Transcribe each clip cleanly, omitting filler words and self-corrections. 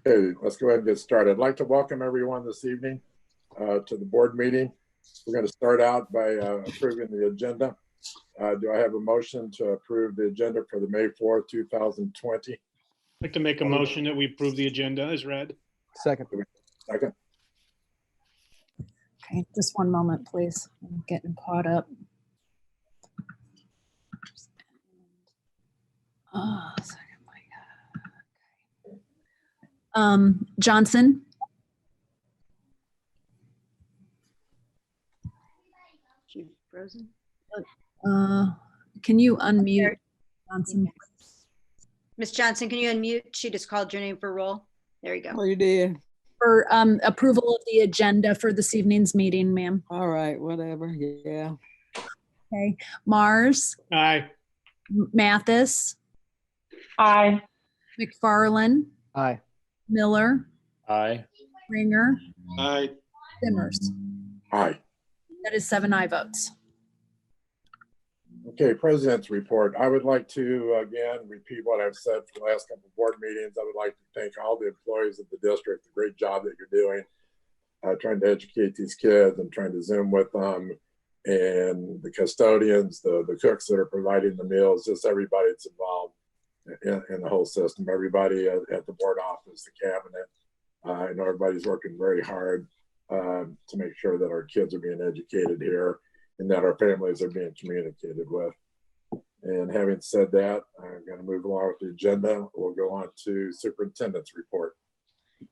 Okay, let's go ahead and get started. I'd like to welcome everyone this evening to the board meeting. We're going to start out by approving the agenda. Do I have a motion to approve the agenda for the May 4th, 2020? I'd like to make a motion that we approve the agenda as read. Second. Second. Okay, just one moment, please. I'm getting caught up. Oh, sorry, my God. Johnson. She's frozen. Can you unmute Johnson? Miss Johnson, can you unmute? She just called your name for roll. There you go. Oh, you did. For approval of the agenda for this evening's meeting, ma'am. All right, whatever. Yeah. Okay. Mars. Aye. Mathis. Aye. McFarland. Aye. Miller. Aye. Ringer. Aye. Simmers. Aye. That is 7 aye votes. Okay, President's report. I would like to, again, repeat what I've said for the last couple of board meetings. I would like to thank all the employees of the district, the great job that you're doing, trying to educate these kids and trying to Zoom with them, and the custodians, the cooks that are providing the meals, just everybody that's involved in the whole system, everybody at the board office, the cabinet. I know everybody's working very hard to make sure that our kids are being educated here and that our families are being communicated with. And having said that, I'm going to move along with the agenda. We'll go on to superintendent's report.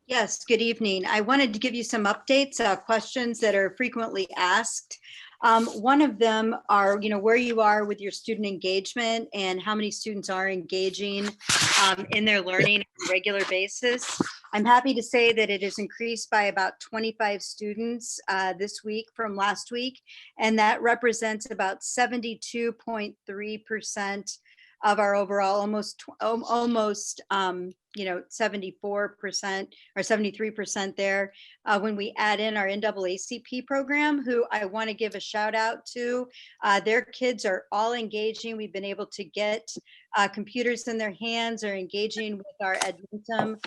Yes, good evening. I wanted to give you some updates, questions that are frequently asked. One of them are, where you are with your student engagement and how many students are engaging in their learning on a regular basis. I'm happy to say that it has increased by about 25 students this week from last week, and that represents about 72.3% of our overall, almost 74% or 73% there. When we add in our NAACP program, who I want to give a shout out to, their kids are all engaging. We've been able to get computers in their hands, are engaging with our Edmonton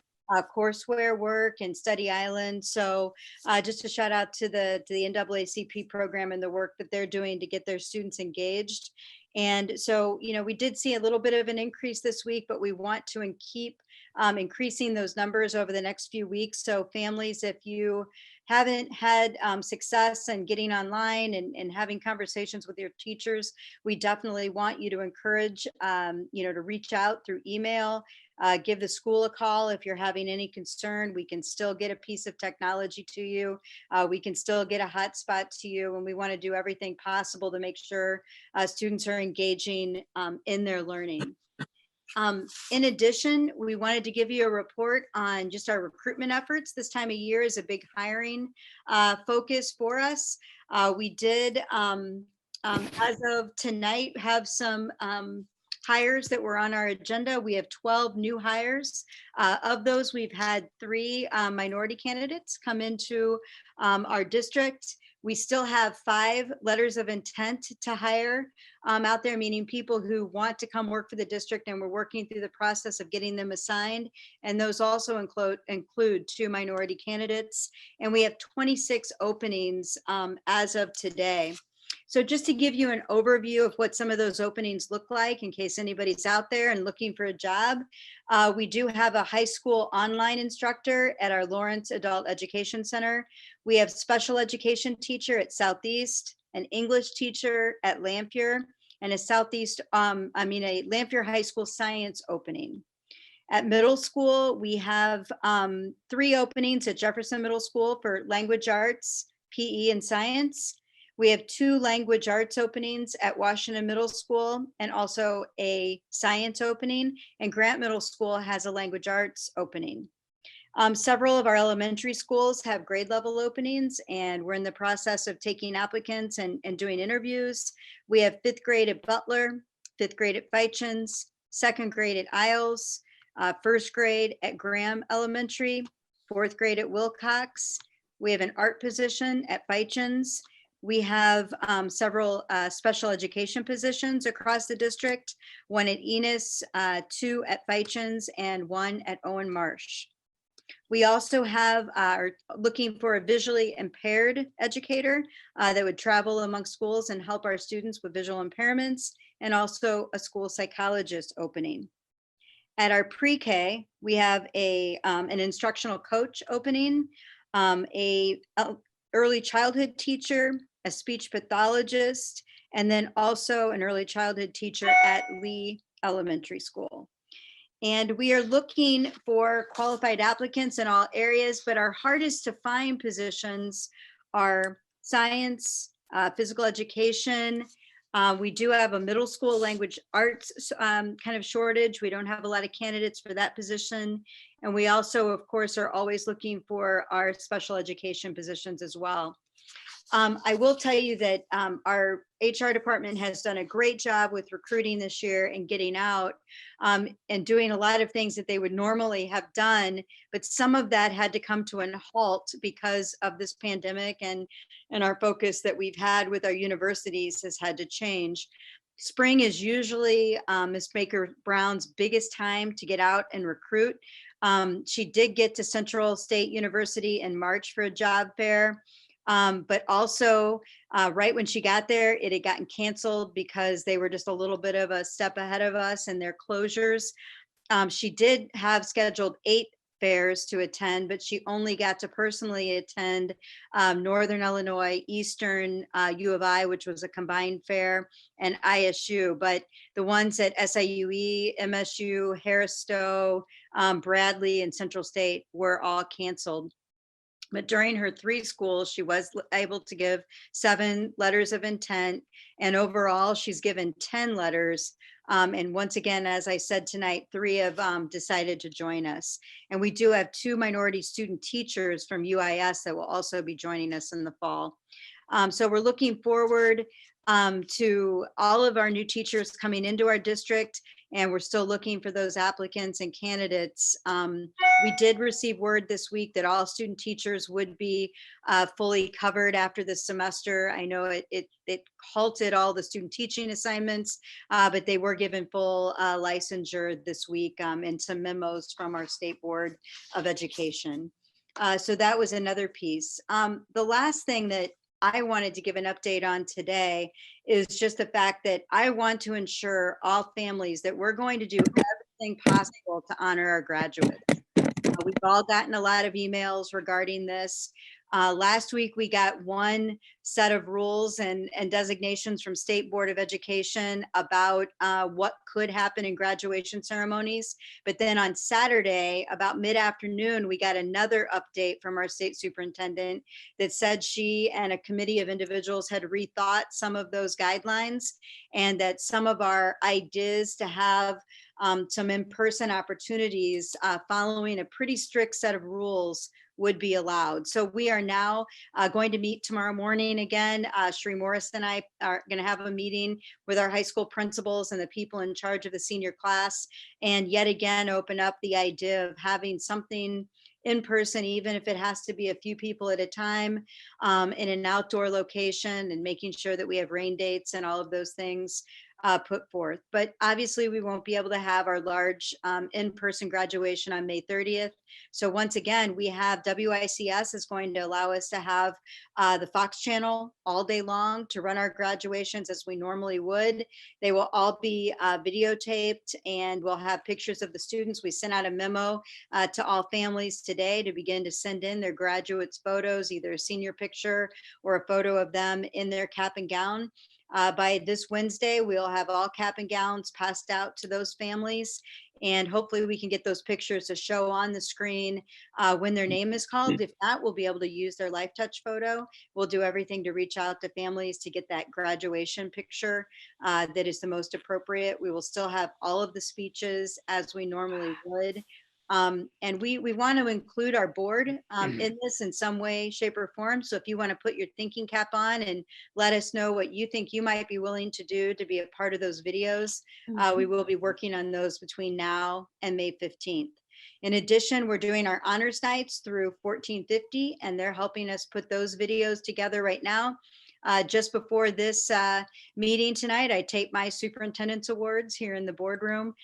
courseware work and Study Island. So just a shout out to the NAACP program and the work that they're doing to get their students engaged. And so, we did see a little bit of an increase this week, but we want to keep increasing those numbers over the next few weeks. So families, if you haven't had success in getting online and having conversations with your teachers, we definitely want you to encourage, to reach out through email, give the school a call. If you're having any concern, we can still get a piece of technology to you. We can still get a hotspot to you, and we want to do everything possible to make sure students are engaging in their learning. In addition, we wanted to give you a report on just our recruitment efforts. This time of year is a big hiring focus for us. We did, as of tonight, have some hires that were on our agenda. We have 12 new hires. Of those, we've had 3 minority candidates come into our district. We still have 5 letters of intent to hire out there, meaning people who want to come work for the district, and we're working through the process of getting them assigned. And those also include 2 minority candidates. And we have 26 openings as of today. So just to give you an overview of what some of those openings look like, in case anybody's out there and looking for a job, we do have a high school online instructor at our Lawrence Adult Education Center. We have special education teacher at Southeast, an English teacher at Lampier, and a Lampier High School science opening. At middle school, we have 3 openings at Jefferson Middle School for language arts, PE, and science. We have 2 language arts openings at Washington Middle School and also a science opening, and Grant Middle School has a language arts opening. Several of our elementary schools have grade level openings, and we're in the process of taking applicants and doing interviews. We have 5th grade at Butler, 5th grade at Feichens, 2nd grade at Isles, 1st grade at Graham Elementary, 4th grade at Wilcox. We have an art position at Feichens. We have several special education positions across the district, 1 at Enos, 2 at Feichens, and 1 at Owen Marsh. We also are looking for a visually impaired educator that would travel among schools and help our students with visual impairments, and also a school psychologist opening. At our pre-K, we have an instructional coach opening, a early childhood teacher, a speech pathologist, and then also an early childhood teacher at Lee Elementary School. And we are looking for qualified applicants in all areas, but our hardest to find positions are science, physical education. We do have a middle school language arts kind of shortage. We don't have a lot of candidates for that position. And we also, of course, are always looking for our special education positions as well. I will tell you that our HR department has done a great job with recruiting this year and getting out and doing a lot of things that they would normally have done, but some of that had to come to a halt because of this pandemic, and our focus that we've had with our universities has had to change. Spring is usually Ms. Baker Brown's biggest time to get out and recruit. She did get to Central State University in March for a job fair. But also right when she got there, it had gotten canceled because they were just a little bit of a step ahead of us in their closures. She did have scheduled 8 fairs to attend, but she only got to personally attend Northern Illinois, Eastern U of I, which was a combined fair, and ISU. But the ones at SIUE, MSU, Harris Stowe, Bradley, and Central State were all canceled. But during her 3 schools, she was able to give 7 letters of intent. And overall, she's given 10 letters. And once again, as I said tonight, 3 have decided to join us. And we do have 2 minority student teachers from UIS that will also be joining us in the fall. So we're looking forward to all of our new teachers coming into our district, and we're still looking for those applicants and candidates. We did receive word this week that all student teachers would be fully covered after this semester. I know it halted all the student teaching assignments, but they were given full licensure this week and some memos from our State Board of Education. So that was another piece. The last thing that I wanted to give an update on today is just the fact that I want to ensure all families that we're going to do everything possible to honor our graduates. We've all gotten a lot of emails regarding this. Last week, we got one set of rules and designations from State Board of Education about what could happen in graduation ceremonies. But then on Saturday, about mid-afternoon, we got another update from our state superintendent that said she and a committee of individuals had rethought some of those guidelines, and that some of our ideas to have some in-person opportunities following a pretty strict set of rules would be allowed. So we are now going to meet tomorrow morning again. Sheree Morris and I are going to have a meeting with our high school principals and the people in charge of the senior class, and yet again open up the idea of having something in person, even if it has to be a few people at a time, in an outdoor location, and making sure that we have rain dates and all of those things put forth. But obviously we won't be able to have our large in-person graduation on May 30th. So once again, we have WICS is going to allow us to have the Fox channel all day long to run our graduations as we normally would. They will all be videotaped, and we'll have pictures of the students. We sent out a memo to all families today to begin to send in their graduates photos, either a senior picture or a photo of them in their cap and gown. By this Wednesday, we'll have all cap and gowns passed out to those families, and hopefully we can get those pictures to show on the screen when their name is called. If not, we'll be able to use their Life Touch photo. We'll do everything to reach out to families to get that graduation picture that is the most appropriate. We will still have all of the speeches as we normally would. And we want to include our board in this in some way, shape, or form. So if you want to put your thinking cap on and let us know what you think you might be willing to do to be a part of those videos, we will be working on those between now and May 15th. In addition, we're doing our honors nights through 1450, and they're helping us put those videos together right now. just before this meeting tonight, I taped my superintendent's awards here in the boardroom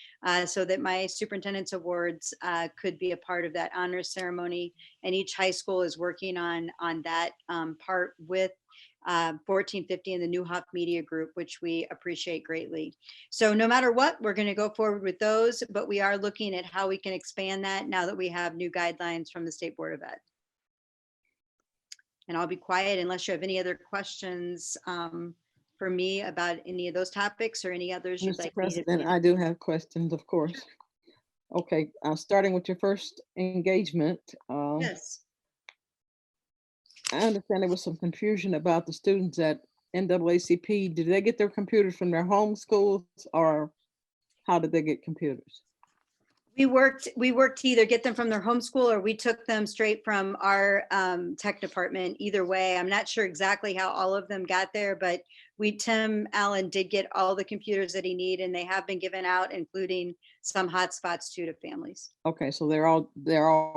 so that my superintendent's awards could be a part of that honor ceremony. And each high school is working on that part with 1450 and the Newhoff Media Group, which we appreciate greatly. So no matter what, we're going to go forward with those, but we are looking at how we can expand that now that we have new guidelines from the State Board of Ed. And I'll be quiet unless you have any other questions for me about any of those topics or any others you'd Mr. like me to. President, I do have questions, of course. Okay, starting with your first engagement. Yes. I understand there was some confusion about the students at NAACP. Did they get their computers from their home schools, or how did they get computers? We worked to either get them from their homeschool or we took them straight from our tech department. Either way, I'm not sure exactly how all of them got there, but Tim Allen did get all the computers that he needed, and they have been given out, including some hotspots too to families. Okay, so they're all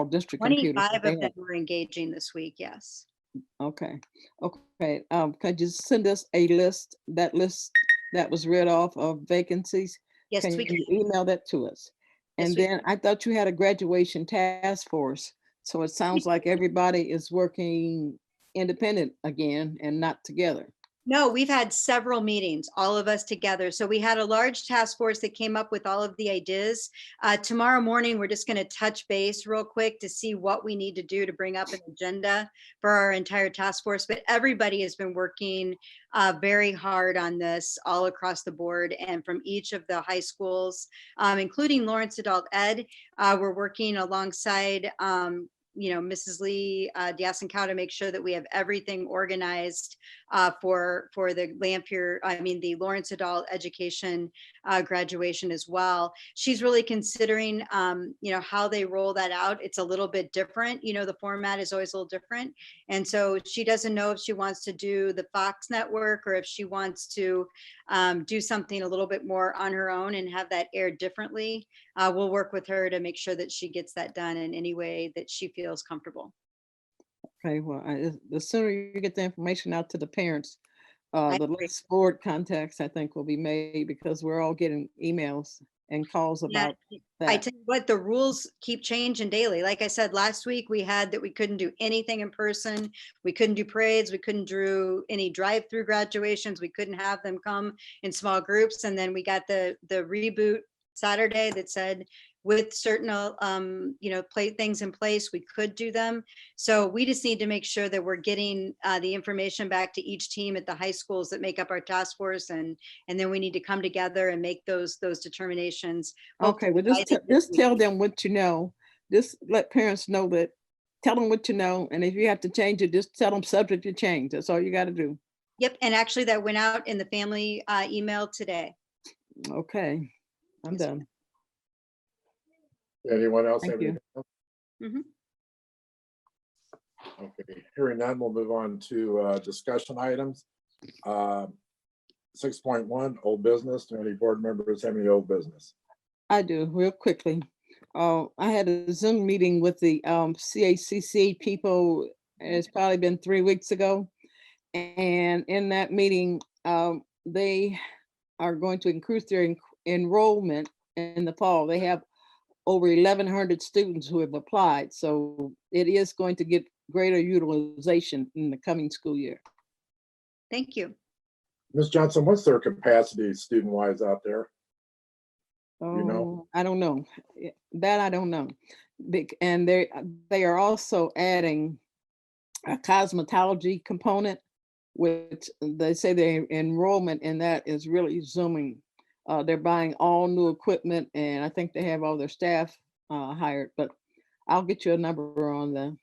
district computers. 25 of them were engaging this week. Yes. Okay. Could you send us a list that was read off of vacancies? Yes, Can we can. you email that to us? Yes, And we then I thought you had a graduation task force. So it sounds like everybody is working independent again and not together. No, we've had several meetings, all of us together. So we had a large task force that came up with all of the ideas. Tomorrow morning, we're just going to touch base real quick to see what we need to do to bring up an agenda for our entire task force. But everybody has been working very hard on this all across the board and from each of the high schools, including Lawrence Adult Ed. We're working alongside Mrs. Lee Diasencow to make sure that we have everything organized for the Lawrence Adult Education graduation as well. She's really considering, how they roll that out. It's a little bit different. The format is always a little different. And so she doesn't know if she wants to do the Fox network or if she wants to do something a little bit more on her own and have that aired differently. We'll work with her to make sure that she gets that done in any way that she feels comfortable. Okay, well, the sooner you get the information out to the parents, the less board contacts I think will be made, because we're all getting emails and calls about that. I tell you what, the rules keep changing daily. Like I said, last week we had that we couldn't do anything in person. We couldn't do parades. We couldn't do any drive-through graduations. We couldn't have them come in small groups. And then we got the reboot Saturday that said with certain things in place, we could do them. So we just need to make sure that we're getting the information back to each team at the high schools that make up our task force, and then we need to come together and make those determinations. Okay, well, just tell them what you know. Just let parents know that. Tell them what you know, and if you have to change it, just tell them subject to change. That's all you got to do. Yep, and actually that went out in the family email today. Okay, I'm done. Anyone else? Thank have you. anything else? Mhm. Okay, hearing none, we'll move on to discussion items. 6.1, old business. Do any board members have any old business? I do, real quickly. I had a Zoom meeting with the CACC people. It's probably been 3 weeks ago. And in that meeting, they are going to increase their enrollment in the fall. They have over 1,100 students who have applied. So it is going to get greater utilization in the coming school year. Thank you. Ms. Johnson, what's their capacity student-wise out there? You know? I don't know. That I don't know. And they are also adding a cosmetology component, which they say the enrollment in that is really zooming. They're buying all new equipment, and I think they have all their staff hired, but I'll get you a number on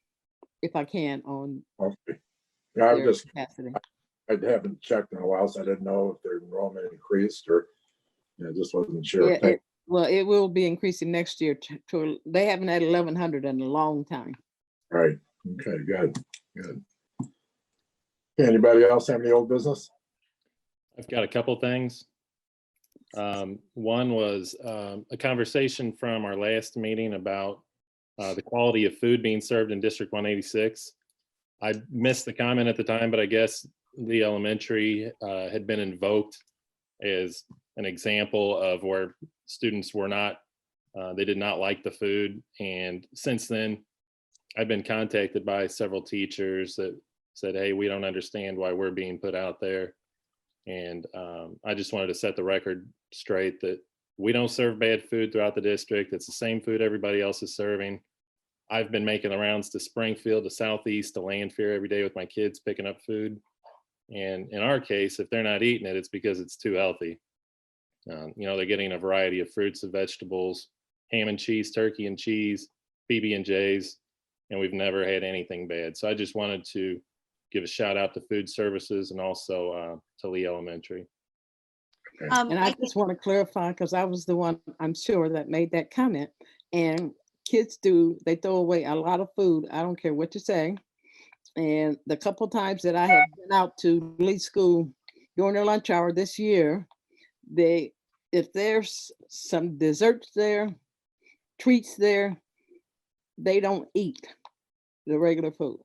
if I can, on Okay. Yeah, I their just capacity. I haven't checked in a while, so I didn't know if their enrollment increased or just wasn't sure. Yeah, it will be increasing next year. They haven't had 1,100 in a long time. Right. Okay, good. Anybody else have any old business? I've got a couple things. One was a conversation from our last meeting about the quality of food being served in District 186. I missed the comment at the time, but I guess Lee Elementary had been invoked as an example of where students were not, they did not like the food. And since then, I've been contacted by several teachers that said, hey, we don't understand why we're being put out there. And I just wanted to set the record straight that we don't serve bad food throughout the district. It's the same food everybody else is serving. I've been making the rounds to Springfield, to Southeast, to Landfair every day with my kids picking up food. And in our case, if they're not eating it, it's because it's too healthy. They're getting a variety of fruits and vegetables, ham and cheese, turkey and cheese, PB&Js, and we've never had anything bad. So I just wanted to give a shout out to food services and also to Lee Elementary. And I just want to clarify, because I was the one, I'm sure, that made that comment. And kids they throw away a lot of food. I don't care what you say. And the couple times that I have been out to Lee School during their lunch hour this year, if there's some desserts there, treats there, they don't eat the regular food.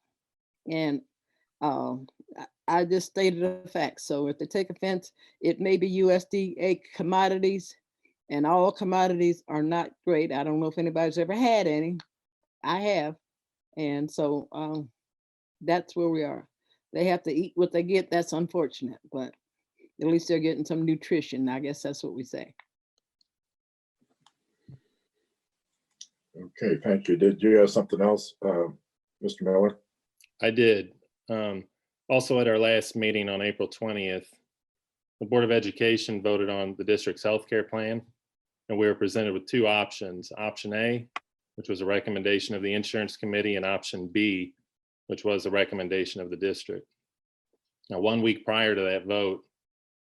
And I just stated a fact. So if they take offense, it may be USDA commodities, and all commodities are not great. I don't know if anybody's ever had any. I have. And so that's where we are. They have to eat what they get. That's unfortunate, but at least they're getting some nutrition. I guess that's what we say. Okay, thank you. Did you have something else, Mr. Miller? I did. Also at our last meeting on April 20th, the Board of Education voted on the district's healthcare plan, and we were presented with two options. Option A, which was a recommendation of the insurance committee, and option B, which was a recommendation of the district. Now, 1 week prior to that vote,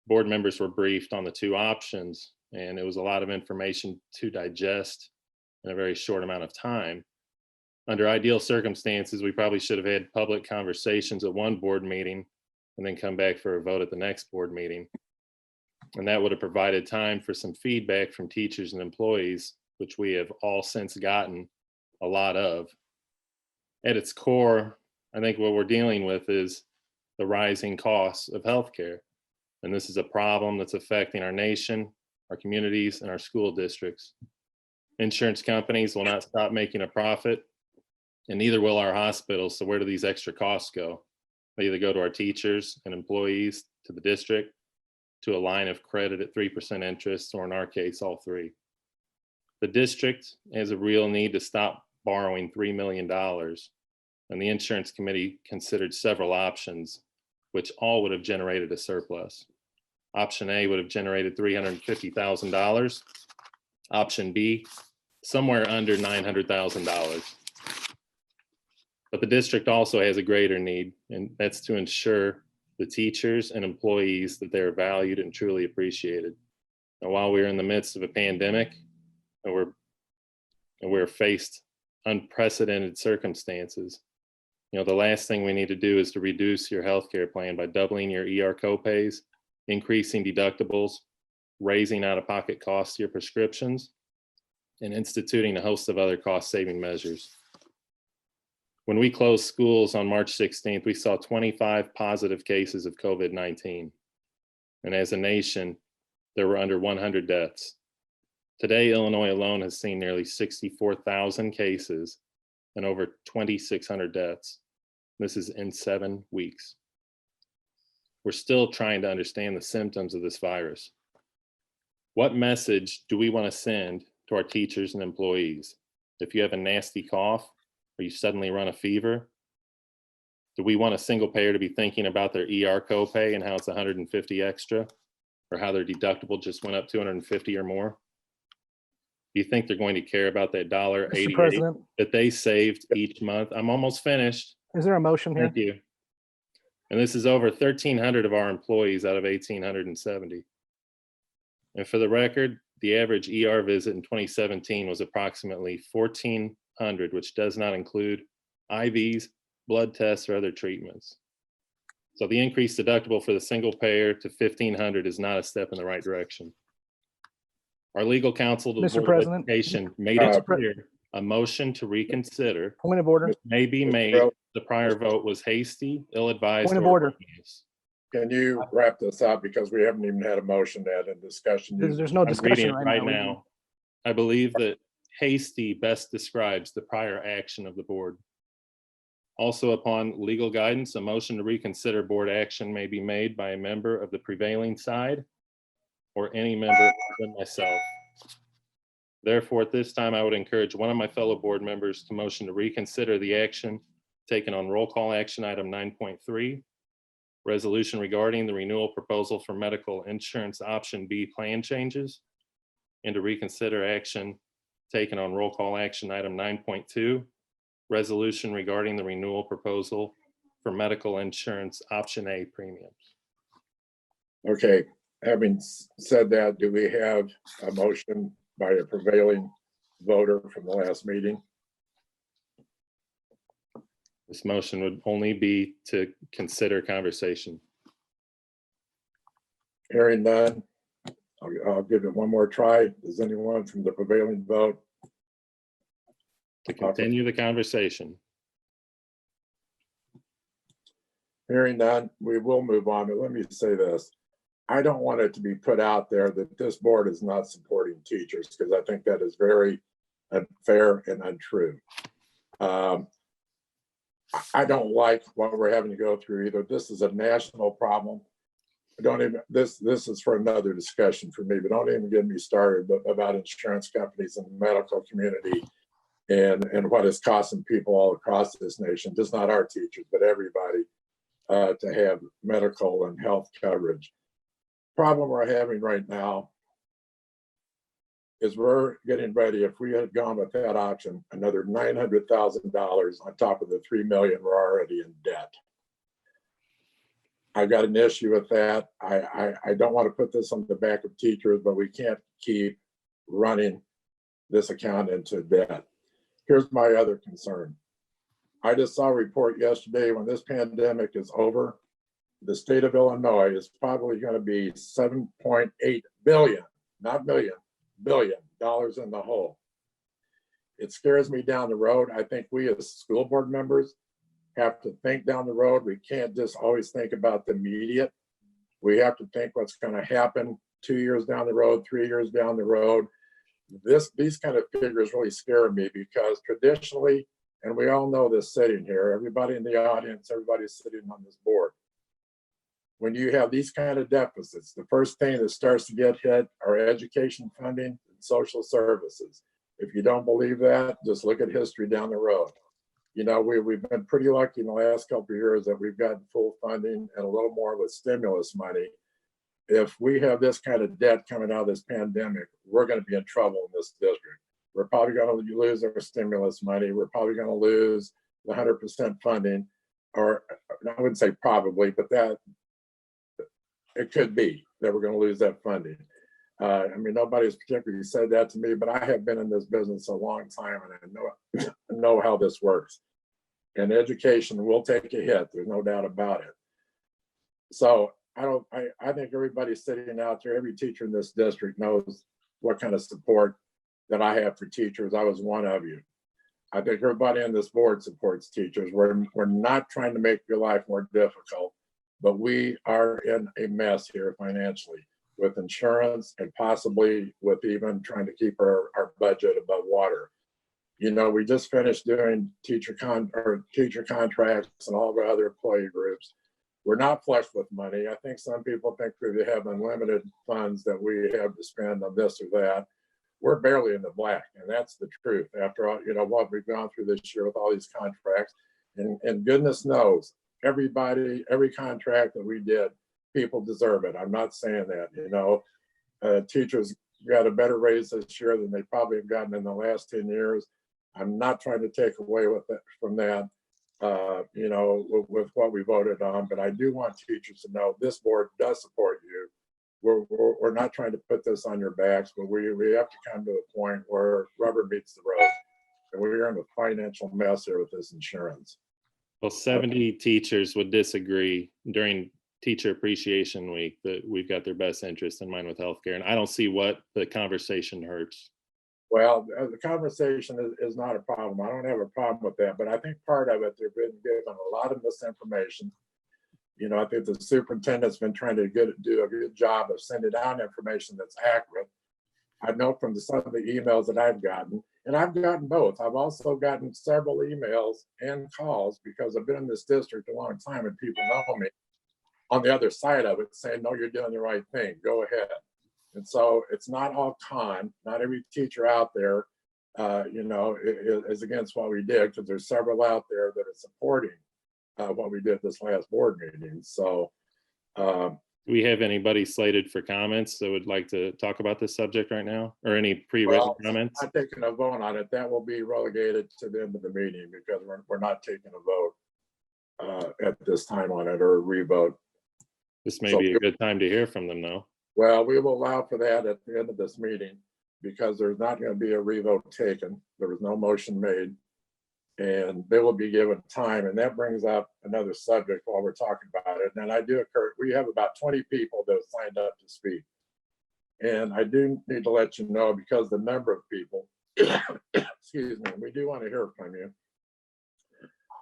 board members were briefed on the two options, and it was a lot of information to digest in a very short amount of time. Under ideal circumstances, we probably should have had public conversations at one board meeting and then come back for a vote at the next board meeting. And that would have provided time for some feedback from teachers and employees, which we have all since gotten a lot of. At its core, I think what we're dealing with is the rising costs of healthcare. And this is a problem that's affecting our nation, our communities, and our school districts. Insurance companies will not stop making a profit, and neither will our hospitals. So where do these extra costs go? They either go to our teachers and employees, to the district, to a line of credit at 3% interest, or in our case, all three. The district has a real need to stop borrowing $3 million. And the insurance committee considered several options, which all would have generated a surplus. Option A would have generated $350,000. Option B, somewhere under $900,000. But the district also has a greater need, and that's to ensure the teachers and employees that they're valued and truly appreciated. And while we're in the midst of a pandemic and we're faced unprecedented circumstances, the last thing we need to do is to reduce your healthcare plan by doubling your ER copays, increasing deductibles, raising out-of-pocket costs to your prescriptions, and instituting a host of other cost-saving measures. When we closed schools on March 16th, we saw 25 positive cases of COVID-19. And as a nation, there were under 100 deaths. Today, Illinois alone has seen nearly 64,000 cases and over 2,600 deaths. This is in 7 weeks. We're still trying to understand the symptoms of this virus. What message do we want to send to our teachers and employees? If you have a nasty cough, or you suddenly run a fever, do we want a single payer to be thinking about their ER copay and how it's 150 extra, or how their deductible just went up 250 or more? Do you think they're going to care about that $1.88 that they saved each month? I'm almost finished. Is there a motion here? Thank you. And this is over 1,300 of our employees out of 1,870. And for the record, the average ER visit in 2017 was approximately 1,400, which does not include IVs, blood tests, or other treatments. So the increased deductible for the single payer to 1,500 is not a step in the right direction. Our legal counsel to the Mr. Board of President. Education made it clear a motion to reconsider Point of order. may be made. The prior vote was hasty, ill-advised. Point of or order. erroneous. can you wrap this up? Because we haven't even had a motion yet in discussion. There's no I'm reading discussion it right right now. now. I believe that hasty best describes the prior action of the board. Also, upon legal guidance, a motion to reconsider board action may be made by a member of the prevailing side or any member other than myself. Therefore, at this time, I would encourage one of my fellow board members to motion to reconsider the action taken on roll call action item 9.3, resolution regarding the renewal proposal for medical insurance option B plan changes, and to reconsider action taken on roll call action item 9.2, resolution regarding the renewal proposal for medical insurance option A premiums. Okay, having said that, do we have a motion by a prevailing voter from the last meeting? This motion would only be to consider conversation. Hearing none, I'll give it one more try. Does anyone from the prevailing vote? To continue the conversation. Hearing none, we will move on, but let me say this. I don't want it to be put out there that this board is not supporting teachers, because I think that is very unfair and untrue. I don't like what we're having to go through either. This is a national problem. This is for another discussion for me, but don't even get me started about insurance companies and the medical community and what is costing people all across this nation, just not our teachers, but everybody, to have medical and health coverage. Problem we're having right now is we're getting ready, if we had gone with that option, another $900,000 on top of the $3 million we're already in debt. I've got an issue with that. I don't want to put this on the back of teachers, but we can't keep running this account into debt. Here's my other concern. I just saw a report yesterday, when this pandemic is over, the state of Illinois is probably going to be $7.8 billion, not million, billion dollars in the hole. It scares me down the road. I think we as school board members have to think down the road. We can't just always think about the immediate. We have to think what's going to happen 2 years down the road, 3 years down the road. These kind of figures really scare me, because traditionally, and we all know this sitting here, everybody in the audience, everybody's sitting on this board. When you have these kind of deficits, the first thing that starts to get hit are education funding and social services. If you don't believe that, just look at history down the road. You know, we've been pretty lucky in the last couple of years that we've gotten full funding and a little more with stimulus money. If we have this kind of debt coming out of this pandemic, we're going to be in trouble in this district. We're probably going to lose our stimulus money. We're probably going to lose the 100% funding, or I wouldn't say probably, but that it could be that we're going to lose that funding. I mean, nobody's particularly said that to me, but I have been in this business a long time, and I know how this works. And education will take a hit. There's no doubt about it. So I think everybody sitting out there, every teacher in this district knows what kind of support that I have for teachers. I was one of you. I think everybody on this board supports teachers. We're not trying to make your life more difficult, but we are in a mess here financially with insurance and possibly with even trying to keep our budget above water. You know, we just finished doing teacher contracts and all of our other employee groups. We're not flush with money. I think some people think we have unlimited funds that we have to spend on this or that. We're barely in the black, and that's the truth. After all, you know, what we've gone through this year with all these contracts, and goodness knows, everybody, every contract that we did, people deserve it. I'm not saying that, you know, teachers got a better raise this year than they probably have gotten in the last 10 years. I'm not trying to take away from that, you know, with what we voted on, but I do want teachers to know this board does support you. We're not trying to put this on your backs, but we have to come to a point where rubber meets the road. And we're in a financial mess here with this insurance. Well, 70 teachers would disagree during Teacher Appreciation Week that we've got their best interest in mind with healthcare. And I don't see what the conversation hurts. Well, the conversation is not a problem. I don't have a problem with that, but I think part of it, they've been given a lot of misinformation. I think the superintendent's been trying to do a good job of sending out information that's accurate. I know from some of the emails that I've gotten, and I've gotten both. I've also gotten several emails and calls because I've been in this district a long time and people know me on the other side of it saying, no, you're doing the right thing. Go ahead. And so it's not all con. Not every teacher out there, is against what we did, because there's several out there that are supporting what we did this last board meeting. So Do we have anybody slated for comments that would like to talk about this subject right now, or any pre-written comments? not taking a vote on it. That will be relegated to the end of the meeting because we're not taking a vote at this time on it, or a revote. This may be a good time to hear from them, though. Well, we will allow for that at the end of this meeting because there's not going to be a revote taken. There was no motion made. And they will be given time. And that brings up another subject while we're talking about it. And we have about 20 people that have signed up to speak. And I do need to let you know, because the number of people, excuse me, we do want to hear from you,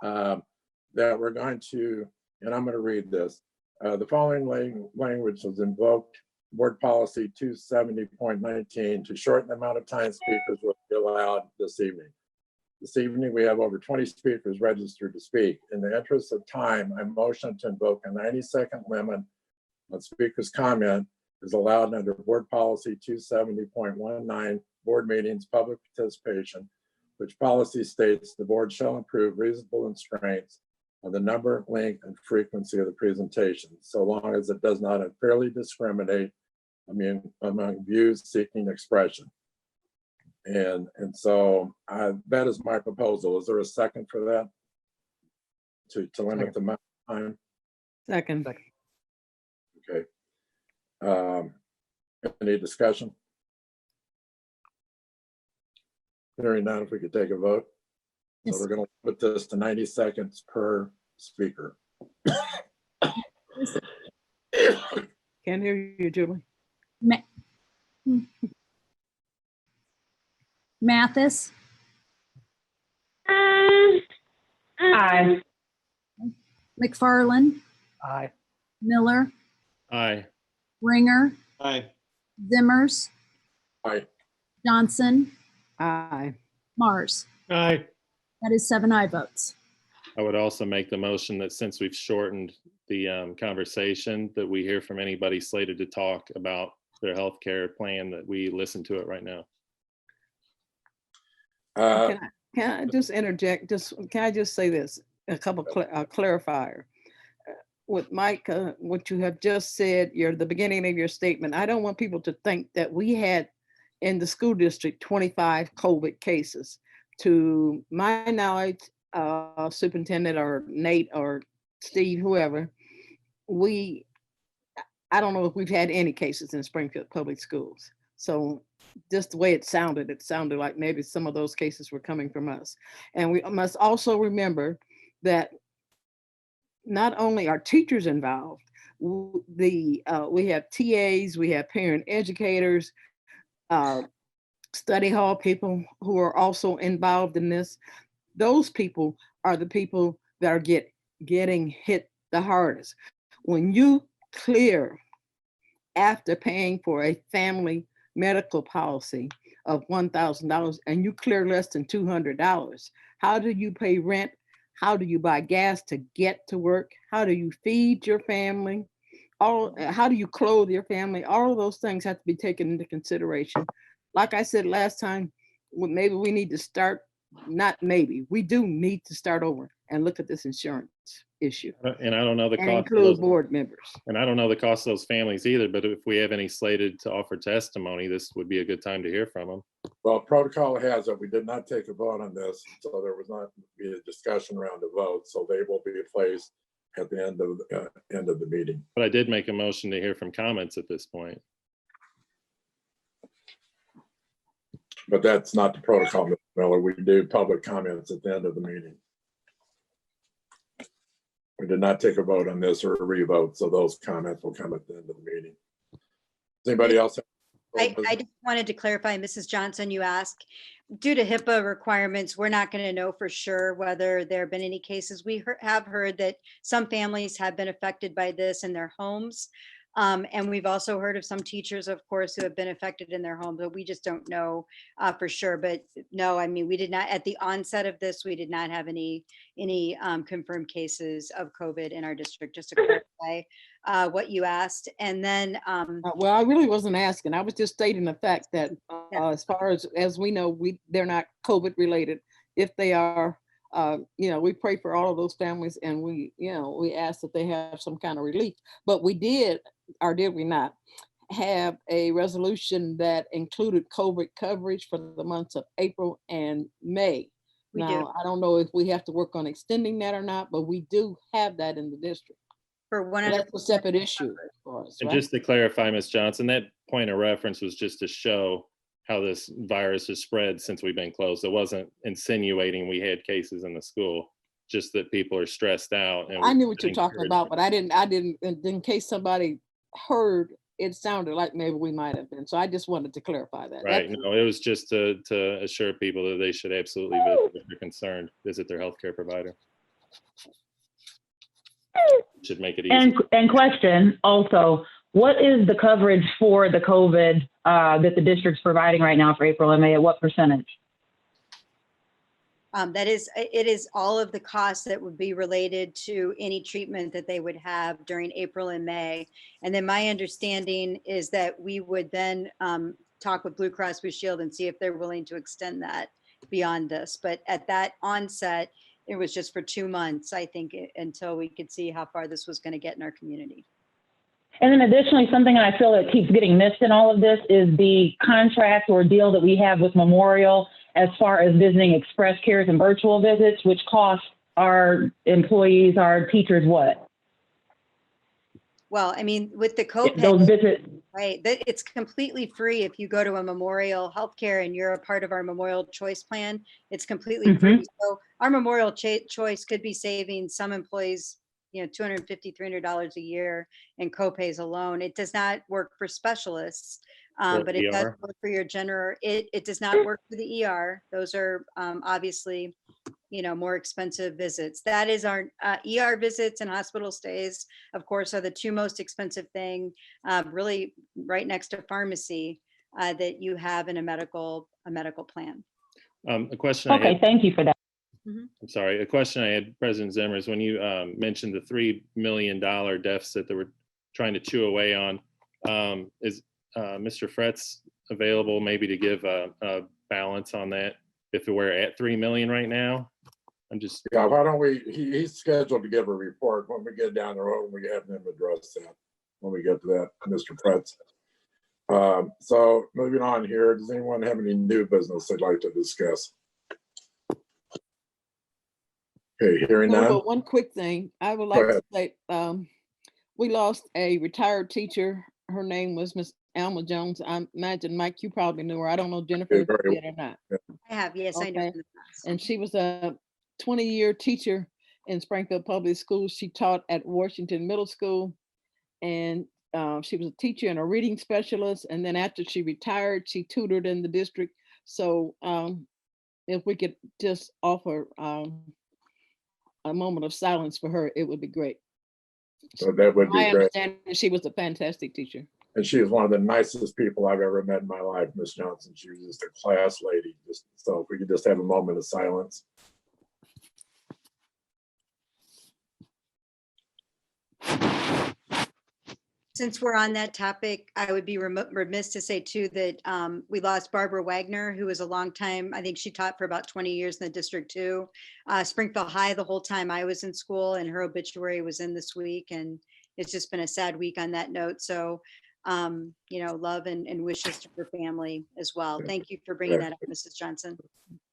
that we're going to, and I'm going to read this. The following language was invoked, Board Policy 270.19, to shorten the amount of time speakers will be allowed this evening. This evening, we have over 20 speakers registered to speak. In the interest of time, I motion to invoke a 90-second limit on speakers' comment is allowed under Board Policy 270.19, board meetings, public participation, which policy states the board shall improve reasonable constraints on the number, length, and frequency of the presentation, so long as it does not unfairly discriminate among views seeking expression. And so that is my proposal. Is there a second for that? To limit the amount of time? Second. Okay. Any discussion? Hearing none, if we could take a vote. So Yes. we're going to put this to 90 seconds per speaker. Can't hear you, Julie. Mathis, Aye. McFarland, Aye. Miller, Aye. Ringer, Aye. Zimmers, Aye. Johnson, Aye. Mars. Aye. That is 7 aye votes. I would also make the motion that since we've shortened the conversation, that we hear from anybody slated to talk about their healthcare plan, that we listen to it right now. Can I just interject? Can I just say this? A couple clarifier. With Mike, what you have just said, the beginning of your statement, I don't want people to think that we had in the school district 25 COVID cases. To my knowledge, Superintendent or Nate or Steve, whoever, I don't know if we've had any cases in Springfield Public Schools. So just the way it sounded like maybe some of those cases were coming from us. And we must also remember that not only are teachers involved, we have TAs, we have parent educators, study hall people who are also involved in this. Those people are the people that are getting hit the hardest. When you clear, after paying for a family medical policy of $1,000 and you clear less than $200, how do you pay rent? How do you buy gas to get to work? How do you feed your family? How do you clothe your family? All of those things have to be taken into consideration. Like I said last time, maybe we need to start, we do need to start over and look at this insurance issue. And I don't know the And cost of include those, board members. and I don't know the cost of those families either, but if we have any slated to offer testimony, this would be a good time to hear from them. Well, protocol has it. We did not take a vote on this, so there was not be a discussion around the vote. So they will be placed at the end of the meeting. But I did make a motion to hear from comments at this point. But that's not the protocol, Mr. Miller. We do public comments at the end of the meeting. We did not take a vote on this or a revote, so those comments will come at the end of the meeting. Does anybody else? I just wanted to clarify, Mrs. Johnson, you asked, due to HIPAA requirements, we're not going to know for sure whether there have been any cases. We have heard that some families have been affected by this in their homes. And we've also heard of some teachers, of course, who have been affected in their home, but we just don't know for sure. But no, I mean, we did not, at the onset of this, we did not have any confirmed cases of COVID in our district, just to clarify what you asked. And then, Well, I really wasn't asking. I was just stating the fact that Yeah. as far as we know, they're not COVID related. If they are, we pray for all of those families, and we ask that they have some kind of relief. But we did, or did we not, have a resolution that included COVID coverage for the months of April and May. We do. Now, I don't know if we have to work on extending that or not, but we do have that in the district. for So 100%. that's a separate issue for us, And right? just to clarify, Ms. Johnson, that point of reference was just to show how this virus has spread since we've been closed. It wasn't insinuating we had cases in the school, just that people are stressed out. And I knew we what you're talking about, but I didn't, in case somebody heard, it sounded like maybe we might have been. So I just wanted to clarify that. Right, That's- no, it was just to assure people that they should absolutely visit, if they're concerned, visit their healthcare provider. Should make it easy. And question also, what is the coverage for the COVID that the district's providing right now for April and May? At what percentage? It is all of the costs that would be related to any treatment that they would have during April and May. And then my understanding is that we would then talk with Blue Cross Blue Shield and see if they're willing to extend that beyond this. But at that onset, it was just for 2 months, I think, until we could see how far this was going to get in our community. And then additionally, something that I feel that keeps getting missed in all of this is the contract or deal that we have with Memorial as far as visiting express cares and virtual visits, which cost our employees, our teachers what? Well, I mean, with the copay, Those visits. right, it's completely free if you go to a Memorial Healthcare and you're a part of our Memorial Choice Plan. It's completely free. So our Memorial Choice could be saving some employees, $250, $300 a year in copays alone. It does not work for specialists, but it does work for your general. It does not work for the ER. Those are obviously, more expensive visits. That is our ER visits and hospital stays, of course, are the two most expensive thing, really right next to pharmacy that you have in a medical plan. A question I Okay, had, thank you for that. I'm sorry, a question I had, President Zimmer, is when you mentioned the $3 million deficit that we're trying to chew away on, is Mr. Fretz available maybe to give a balance on that if we're at 3 million right now? Yeah, why don't we, he's scheduled to give a report when we get down the road, we have him address that when we get to that, Mr. Pretz. So moving on here, does anyone have any new business they'd like to discuss? Okay, hearing No, none. but one quick thing, I would like to say, we lost a retired teacher. Her name was Miss Alma Jones. I imagine, Mike, you probably knew her. I don't know, Jennifer, if very you did or not. I have, yes, I know. Okay. And she was a 20-year teacher in Springfield Public Schools. She taught at Washington Middle School, and she was a teacher and a reading specialist. And then after she retired, she tutored in the district. So if we could just offer a moment of silence for her, it would be great. So that would be I great. understand she was a fantastic teacher. And she is one of the nicest people I've ever met in my life, Miss Johnson. She was just a class lady. So if we could just have a moment of silence. Since we're on that topic, I would be remiss to say too that we lost Barbara Wagner, who was a long time, I think she taught for about 20 years in the district too. Springfield High the whole time I was in school, and her obituary was in this week, and it's just been a sad week on that note. So, love and wishes to her family as well. Thank you for bringing that up, Mrs. Johnson.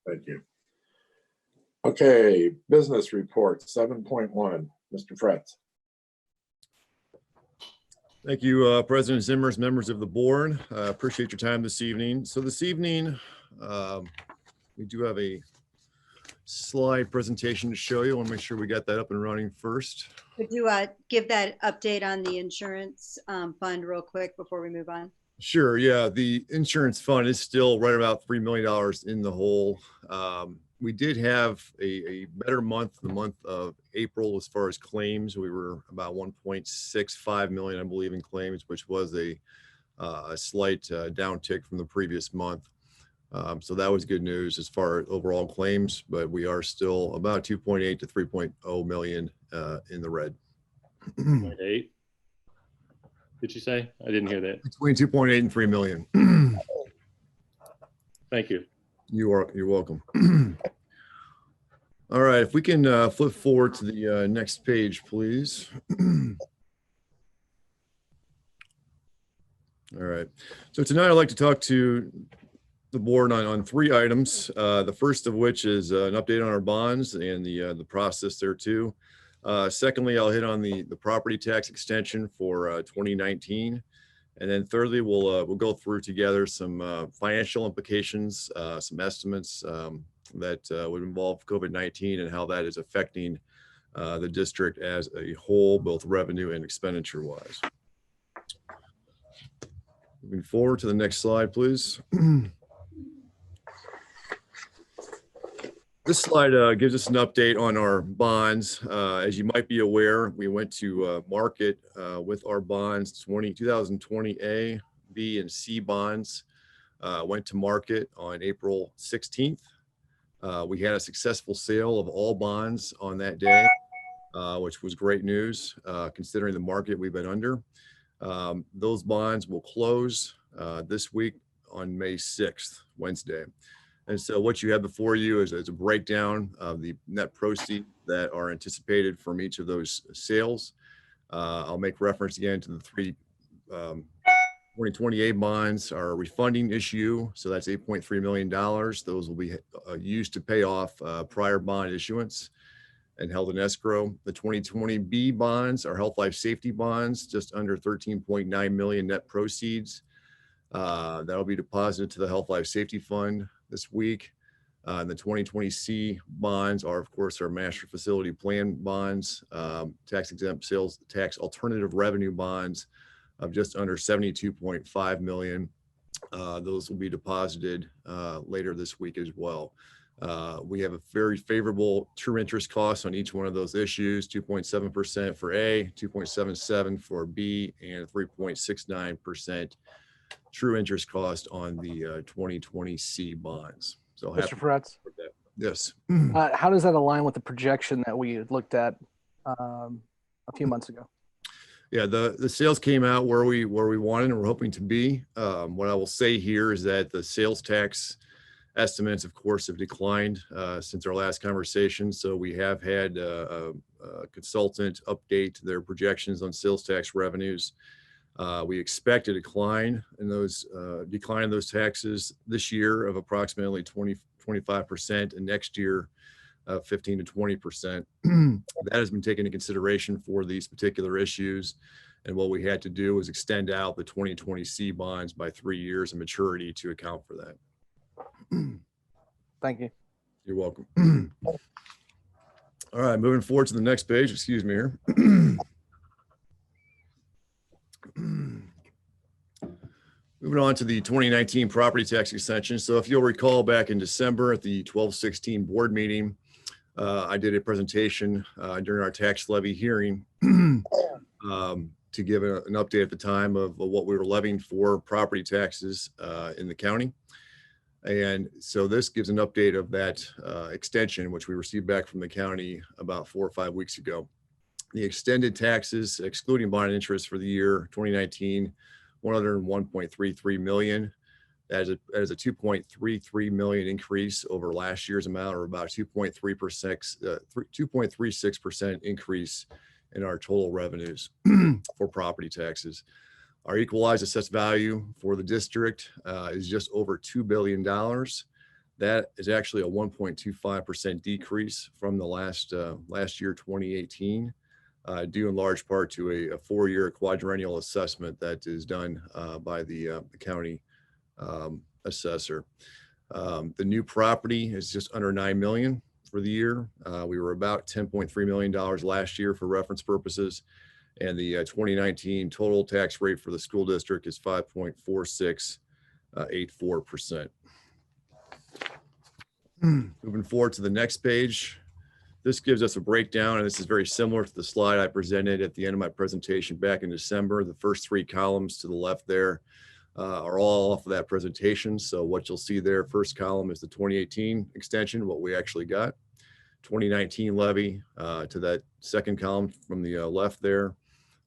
Thank you. Okay, business report 7.1, Mr. Fretz. Thank you, President Zimmers, members of the board. Appreciate your time this evening. So this evening, we do have a slide presentation to show you. I want to make sure we got that up and running first. Could you give that update on the insurance fund real quick before we move on? Sure. Yeah. The insurance fund is still right about $3 million in the hole. We did have a better month, the month of April, as far as claims. We were about 1.65 million, I believe, in claims, which was a slight downtick from the previous month. So that was good news as far as overall claims, but we are still about 2.8 to 3.0 million in the red. 0.8. Did you say? I didn't hear that. Between 2.8 and 3 million. Thank you. You're welcome. All right, if we can flip forward to the next page, please. All right, so tonight I'd like to talk to the board on 3 items. The first of which is an update on our bonds and the process there too. Secondly, I'll hit on the property tax extension for 2019. And then thirdly, we'll go through together some financial implications, some estimates that would involve COVID-19 and how that is affecting the district as a whole, both revenue and expenditure wise. Moving forward to the next slide, please. This slide gives us an update on our bonds. As you might be aware, we went to market with our bonds, 2020 A, B, and C bonds. Went to market on April 16th. We had a successful sale of all bonds on that day, which was great news considering the market we've been under. Those bonds will close this week on May 6th, Wednesday. And so what you have before you is a breakdown of the net proceeds that are anticipated from each of those sales. I'll make reference again to the 3 2028 bonds, our refunding issue. So that's $8.3 million. Those will be used to pay off prior bond issuance and held in escrow. The 2020 B bonds are health life safety bonds, just under 13.9 million net proceeds. That'll be deposited to the Health Life Safety Fund this week. And the 2020 C bonds are, of course, our master facility plan bonds, tax exempt sales tax alternative revenue bonds of just under 72.5 million. Those will be deposited later this week as well. We have a very favorable true interest cost on each one of those issues, 2.7% for A, 2.77 for B, and 3.69% true interest cost on the 2020 C bonds. So Mr. Fretz, yes. how does that align with the projection that we had looked at a few months ago? Yeah, the sales came out where we wanted and we're hoping to be. What I will say here is that the sales tax estimates, of course, have declined since our last conversation. So we have had a consultant update their projections on sales tax revenues. We expect a decline in those taxes this year of approximately 25%, and next year 15 to 20%. That has been taken into consideration for these particular issues. And what we had to do was extend out the 2020 C bonds by 3 years of maturity to account for that. Thank you. You're welcome. All right, moving forward to the next page. Excuse me here. Moving on to the 2019 property tax extension. So if you'll recall, back in December at the 12/16 board meeting, I did a presentation during our tax levy hearing to give an update at the time of what we were levying for property taxes in the county. And so this gives an update of that extension, which we received back from the county about 4 or 5 weeks ago. The extended taxes, excluding bond interest for the year 2019, 101.33 million. That is a 2.33 million increase over last year's amount, or about 2.36% increase in our total revenues for property taxes. Our equalized assessed value for the district is just over $2 billion. That is actually a 1.25% decrease from the last year, 2018, due in large part to a 4-year quadrennial assessment that is done by the county assessor. The new property is just under 9 million for the year. We were about $10.3 million last year for reference purposes. And the 2019 total tax rate for the school district is 5.4684%. Moving forward to the next page. This gives us a breakdown, and this is very similar to the slide I presented at the end of my presentation back in December. The first three columns to the left there are all off of that presentation. So what you'll see there, first column is the 2018 extension, what we actually got. 2019 levy to that second column from the left there,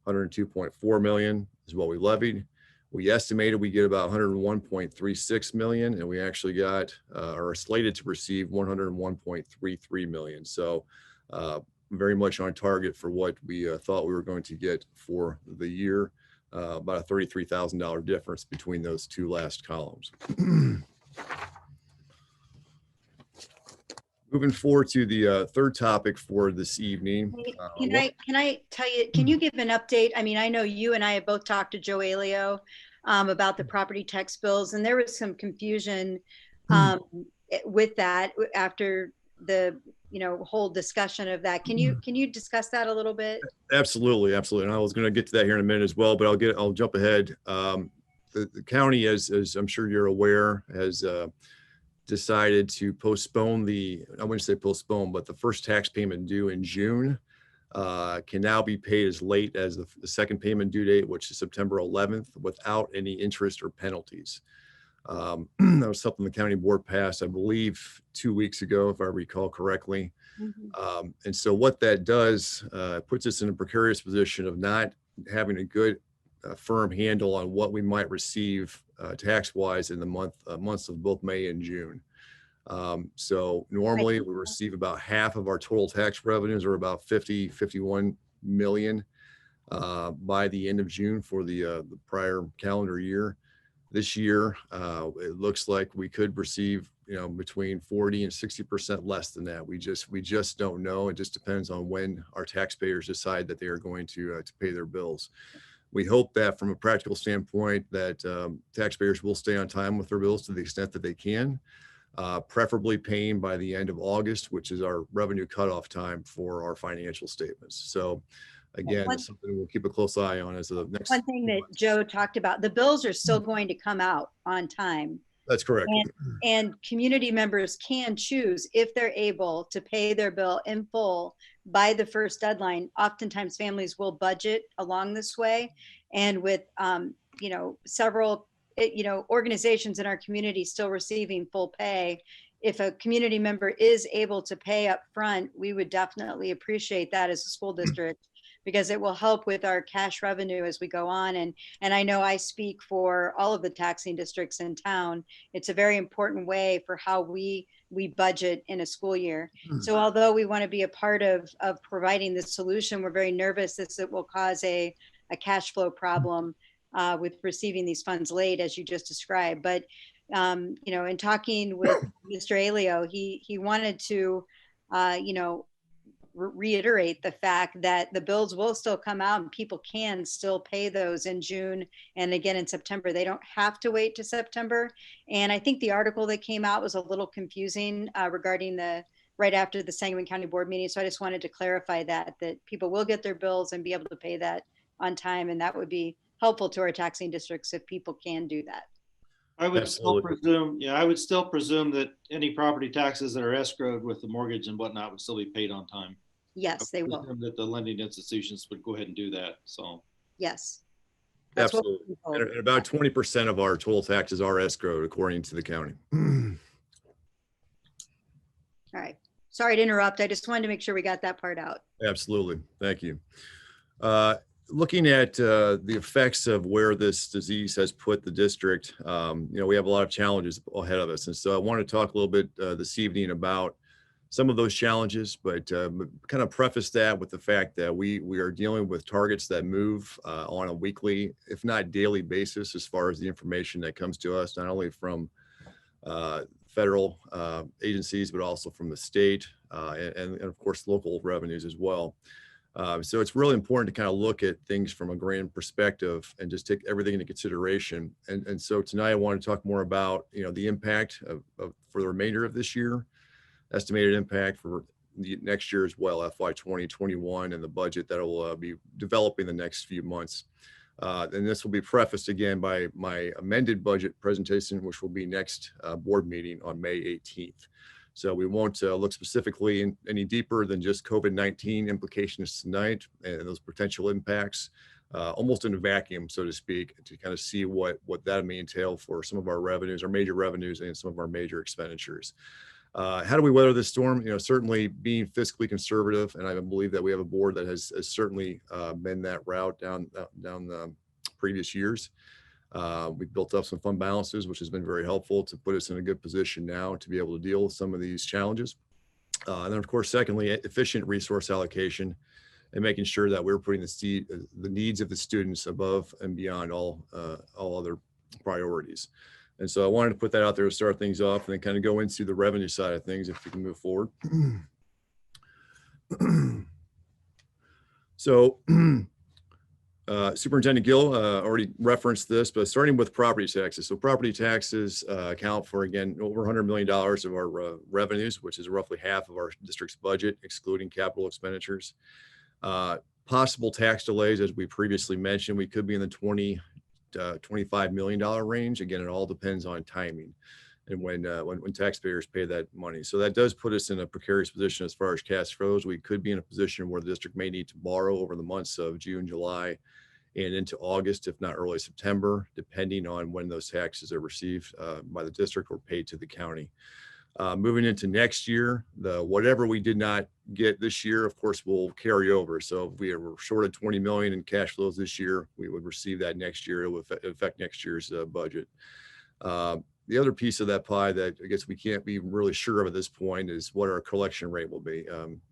102.4 million is what we levied. We estimated we get about 101.36 million, and we actually got or are slated to receive 101.33 million. So very much on target for what we thought we were going to get for the year. About a $33,000 difference between those two last columns. Moving forward to the third topic for this evening. Can I tell you, can you give an update? I mean, I know you and I have both talked to Joe Alio about the property tax bills, and there was some confusion with that after the whole discussion of that. Can you discuss that a little bit? Absolutely, absolutely. And I was going to get to that here in a minute as well, but I'll jump ahead. The county, as I'm sure you're aware, has decided to postpone I wouldn't say postpone, but the first tax payment due in June can now be paid as late as the second payment due date, which is September 11th, without any interest or penalties. That was something the county board passed, I believe, 2 weeks ago, if I recall correctly. Mm-hmm. And so what that does, puts us in a precarious position of not having a good firm handle on what we might receive tax-wise in the months of both May and June. So normally we receive about half of our total tax revenues, or about 51 million by the end of June for the prior calendar year. This year, it looks like we could receive, between 40 and 60% less than that. We just don't know. It just depends on when our taxpayers decide that they are going to pay their bills. We hope that from a practical standpoint that taxpayers will stay on time with their bills to the extent that they can, preferably paying by the end of August, which is our revenue cutoff time for our financial statements. So again, it's something we'll keep a close eye on as the next. One thing that Joe talked about, the bills are still going to come out on time. That's correct. And community members can choose, if they're able, to pay their bill in full by the first deadline. Oftentimes families will budget along this way. And with, several, organizations in our community still receiving full pay, if a community member is able to pay up front, we would definitely appreciate that as a school district, because it will help with our cash revenue as we go on. And I know I speak for all of the taxing districts in town. It's a very important way for how we budget in a school year. So although we want to be a part of providing the solution, we're very nervous that it will cause a cash flow problem with receiving these funds late, as you just described. But in talking with Mr. Alio, he wanted to reiterate the fact that the bills will still come out and people can still pay those in June and again in September. They don't have to wait to September. And I think the article that came out was a little confusing regarding right after the Sangamon County Board meeting. So I just wanted to clarify that people will get their bills and be able to pay that on time. And that would be helpful to our taxing districts if people can do that. I would still presume that any property taxes that are escrowed with the mortgage and whatnot would still be paid on time. Yes, they will. That the lending institutions would go ahead and do that. So yes, absolutely. And about 20% of our total taxes are escrowed, according to the county. All right. Sorry to interrupt. I just wanted to make sure we got that part out. Absolutely. Thank you. Looking at the effects of where this disease has put the district, we have a lot of challenges ahead of us. And so I want to talk a little bit this evening about some of those challenges, but kind of preface that with the fact that we are dealing with targets that move on a weekly, if not daily basis, as far as the information that comes to us, not only from federal agencies, but also from the state and of course, local revenues as well. So it's really important to kind of look at things from a grand perspective and just take everything into consideration. And so tonight I want to talk more about, the impact for the remainder of this year, estimated impact for next year as well, FY 2021, and the budget that will be developing the next few months. And this will be prefaced again by my amended budget presentation, which will be next board meeting on May 18th. So we won't look specifically any deeper than just COVID-19 implications tonight and those potential impacts, almost in a vacuum, so to speak, to kind of see what that may entail for some of our revenues, our major revenues, and some of our major expenditures. How do we weather this storm? You know, certainly being fiscally conservative, and I believe that we have a board that has certainly been that route down the previous years. We've built up some fund balances, which has been very helpful to put us in a good position now to be able to deal with some of these challenges. And then, of course, secondly, efficient resource allocation and making sure that we're putting the needs of the students above and beyond all other priorities. And so I wanted to put that out there to start things off and then kind of go into the revenue side of things if we can move forward. So Superintendent Gill already referenced this, but starting with property taxes. So property taxes account for, again, over $100 million of our revenues, which is roughly half of our district's budget, excluding capital expenditures. Possible tax delays, as we previously mentioned, we could be in the $25 million range. Again, it all depends on timing and when taxpayers pay that money. So that does put us in a precarious position as far as cash flows. We could be in a position where the district may need to borrow over the months of June, July, and into August, if not early September, depending on when those taxes are received by the district or paid to the county. Moving into next year, whatever we did not get this year, of course, will carry over. So if we were short of 20 million in cash flows this year, we would receive that next year. It would affect next year's budget. The other piece of that pie that I guess we can't be really sure of at this point is what our collection rate will be.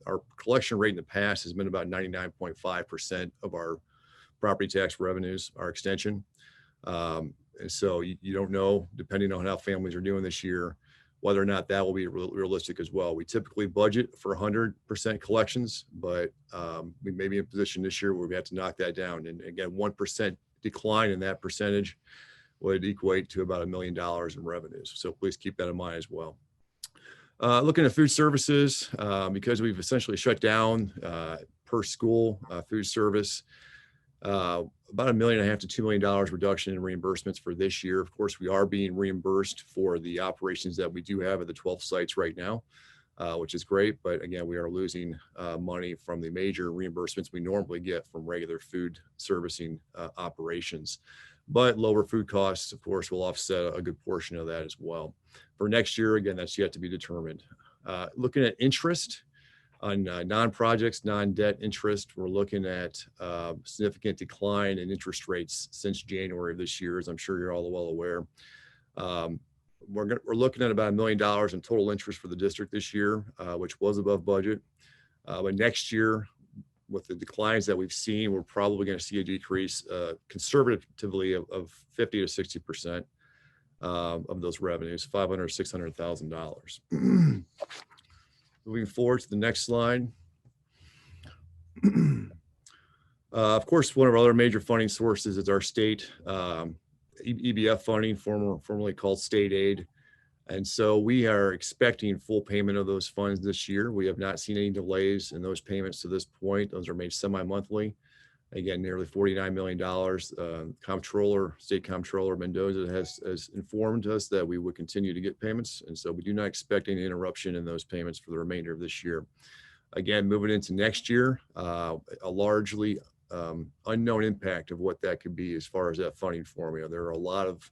Our collection rate in the past has been about 99.5% of our property tax revenues, our extension. And so you don't know, depending on how families are doing this year, whether or not that will be realistic as well. We typically budget for 100% collections, but we may be in a position this year where we have to knock that down. And again, 1% decline in that percentage would equate to about $1 million in revenues. So please keep that in mind as well. Looking at food services, because we've essentially shut down per school food service, about $1.5 million to $2 million reduction in reimbursements for this year. Of course, we are being reimbursed for the operations that we do have at the 12 sites right now, which is great. But again, we are losing money from the major reimbursements we normally get from regular food servicing operations. But lower food costs, of course, will offset a good portion of that as well. For next year, again, that's yet to be determined. Looking at interest on non-projects, non-debt interest, we're looking at significant decline in interest rates since January of this year, as I'm sure you're all well aware. We're looking at about $1 million in total interest for the district this year, which was above budget. But next year, with the declines that we've seen, we're probably going to see a decrease conservatively of 50 to 60% of those revenues, $500,000 or $600,000. Moving forward to the next slide. Of course, one of our other major funding sources is our state EBF funding, formerly called state aid. And so we are expecting full payment of those funds this year. We have not seen any delays in those payments to this point. Those are made semi-monthly. Again, nearly $49 million. State Comptroller Mendoza has informed us that we would continue to get payments. And so we do not expect any interruption in those payments for the remainder of this year. Again, moving into next year, a largely unknown impact of what that could be as far as that funding formula. There are a lot of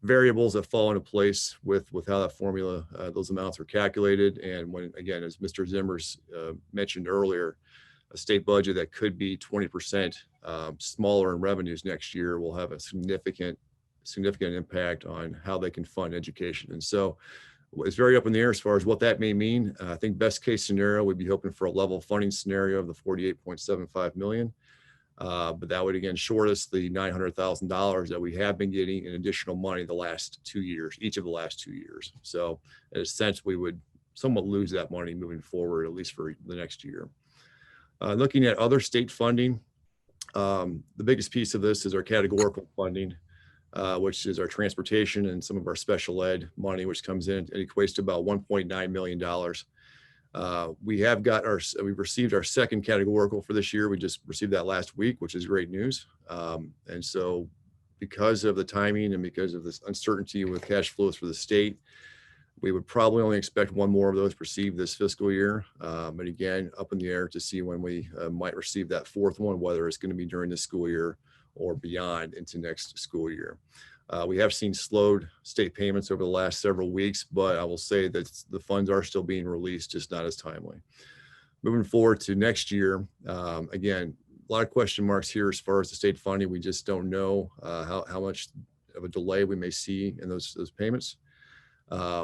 variables that fall into place with how that formula, those amounts are calculated. And when, again, as Mr. Zimmers mentioned earlier, a state budget that could be 20% smaller in revenues next year will have a significant impact on how they can fund education. And so it's very up in the air as far as what that may mean. I think best case scenario, we'd be hoping for a level funding scenario of the $48.75 million. But that would, again, short us the $900,000 that we have been getting in additional money the last 2 years, each of the last 2 years. So in a sense, we would somewhat lose that money moving forward, at least for the next year. Looking at other state funding, the biggest piece of this is our categorical funding, which is our transportation and some of our special ed money, which comes in, it equates to about $1.9 million. We've received our second categorical for this year. We just received that last week, which is great news. And so because of the timing and because of this uncertainty with cash flows for the state, we would probably only expect one more of those received this fiscal year. But again, up in the air to see when we might receive that fourth one, whether it's going to be during this school year or beyond into next school year. We have seen slowed state payments over the last several weeks, but I will say that the funds are still being released, just not as timely. Moving forward to next year, again, a lot of question marks here as far as the state funding. We just don't know how much of a delay we may see in those payments.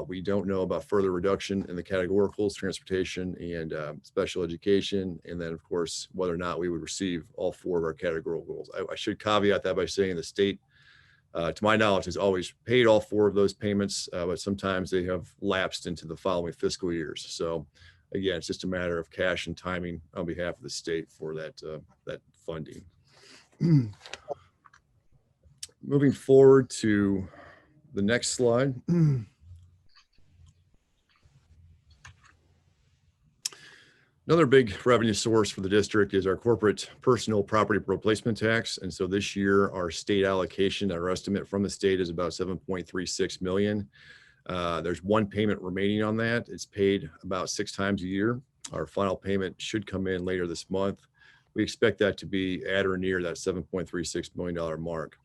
We don't know about further reduction in the categoricals, transportation and special education. And then of course, whether or not we would receive all four of our categoricals. I should caveat that by saying the state, to my knowledge, has always paid all four of those payments, but sometimes they have lapsed into the following fiscal years. So again, it's just a matter of cash and timing on behalf of the state for that funding. Moving forward to the next slide. Another big revenue source for the district is our corporate personal property replacement tax. And so this year, our state allocation, our estimate from the state is about 7.36 million. There's one payment remaining on that. It's paid about 6 times a year. Our final payment should come in later this month. We expect that to be at or near that $7.36 million mark.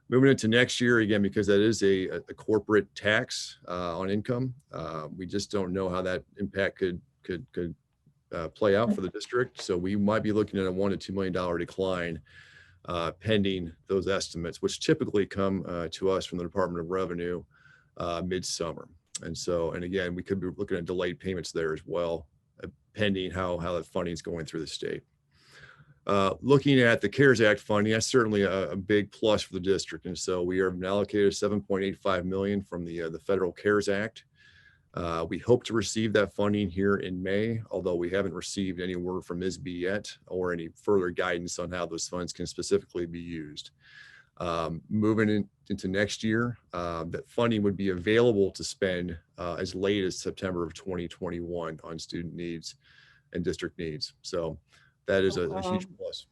Moving into next year, again, because that is a corporate tax on income, we just don't know how that impact could play out for the district. So we might be looking at a $1 to $2 million decline pending those estimates, which typically come to us from the Department of Revenue midsummer. And again, we could be looking at delayed payments there as well, pending how that funding is going through the state. Looking at the CARES Act funding, that's certainly a big plus for the district. And so we are allocated $7.85 million from the federal CARES Act. We hope to receive that funding here in May, although we haven't received any word from ISB yet or any further guidance on how those funds can specifically be used. Moving into next year, that funding would be available to spend as late as September of 2021 on student needs and district needs. So that is a huge plus.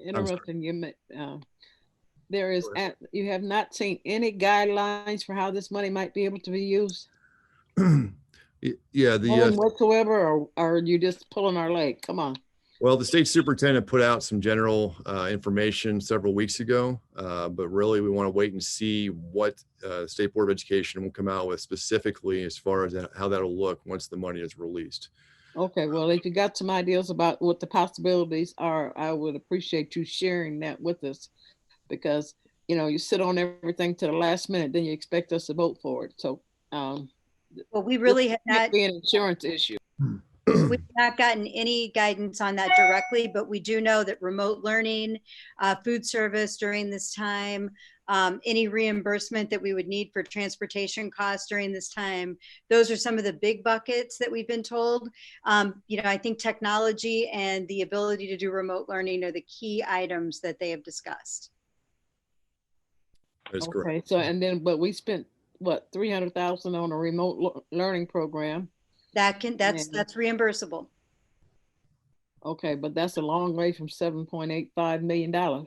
Interrupting you, you have not seen any guidelines for how this money might be able to be used? Yeah, whatsoever, or are you just pulling our leg? Come on. Well, the state superintendent put out some general information several weeks ago, but really we want to wait and see what the State Board of Education will come out with specifically as far as how that'll look once the money is released. Okay, well, if you got some ideas about what the possibilities are, I would appreciate you sharing that with us, because you sit on everything to the last minute, then you expect us to vote for it. So well, we really have not be an insurance issue. We've not gotten any guidance on that directly, but we do know that remote learning, food service during this time, any reimbursement that we would need for transportation costs during this time, those are some of the big buckets that we've been told. I think technology and the ability to do remote learning are the key items that they have discussed. That's correct. So, but we spent what, $300,000 on a remote learning program. That's reimbursable. Okay, but that's a long way from $7.85 million.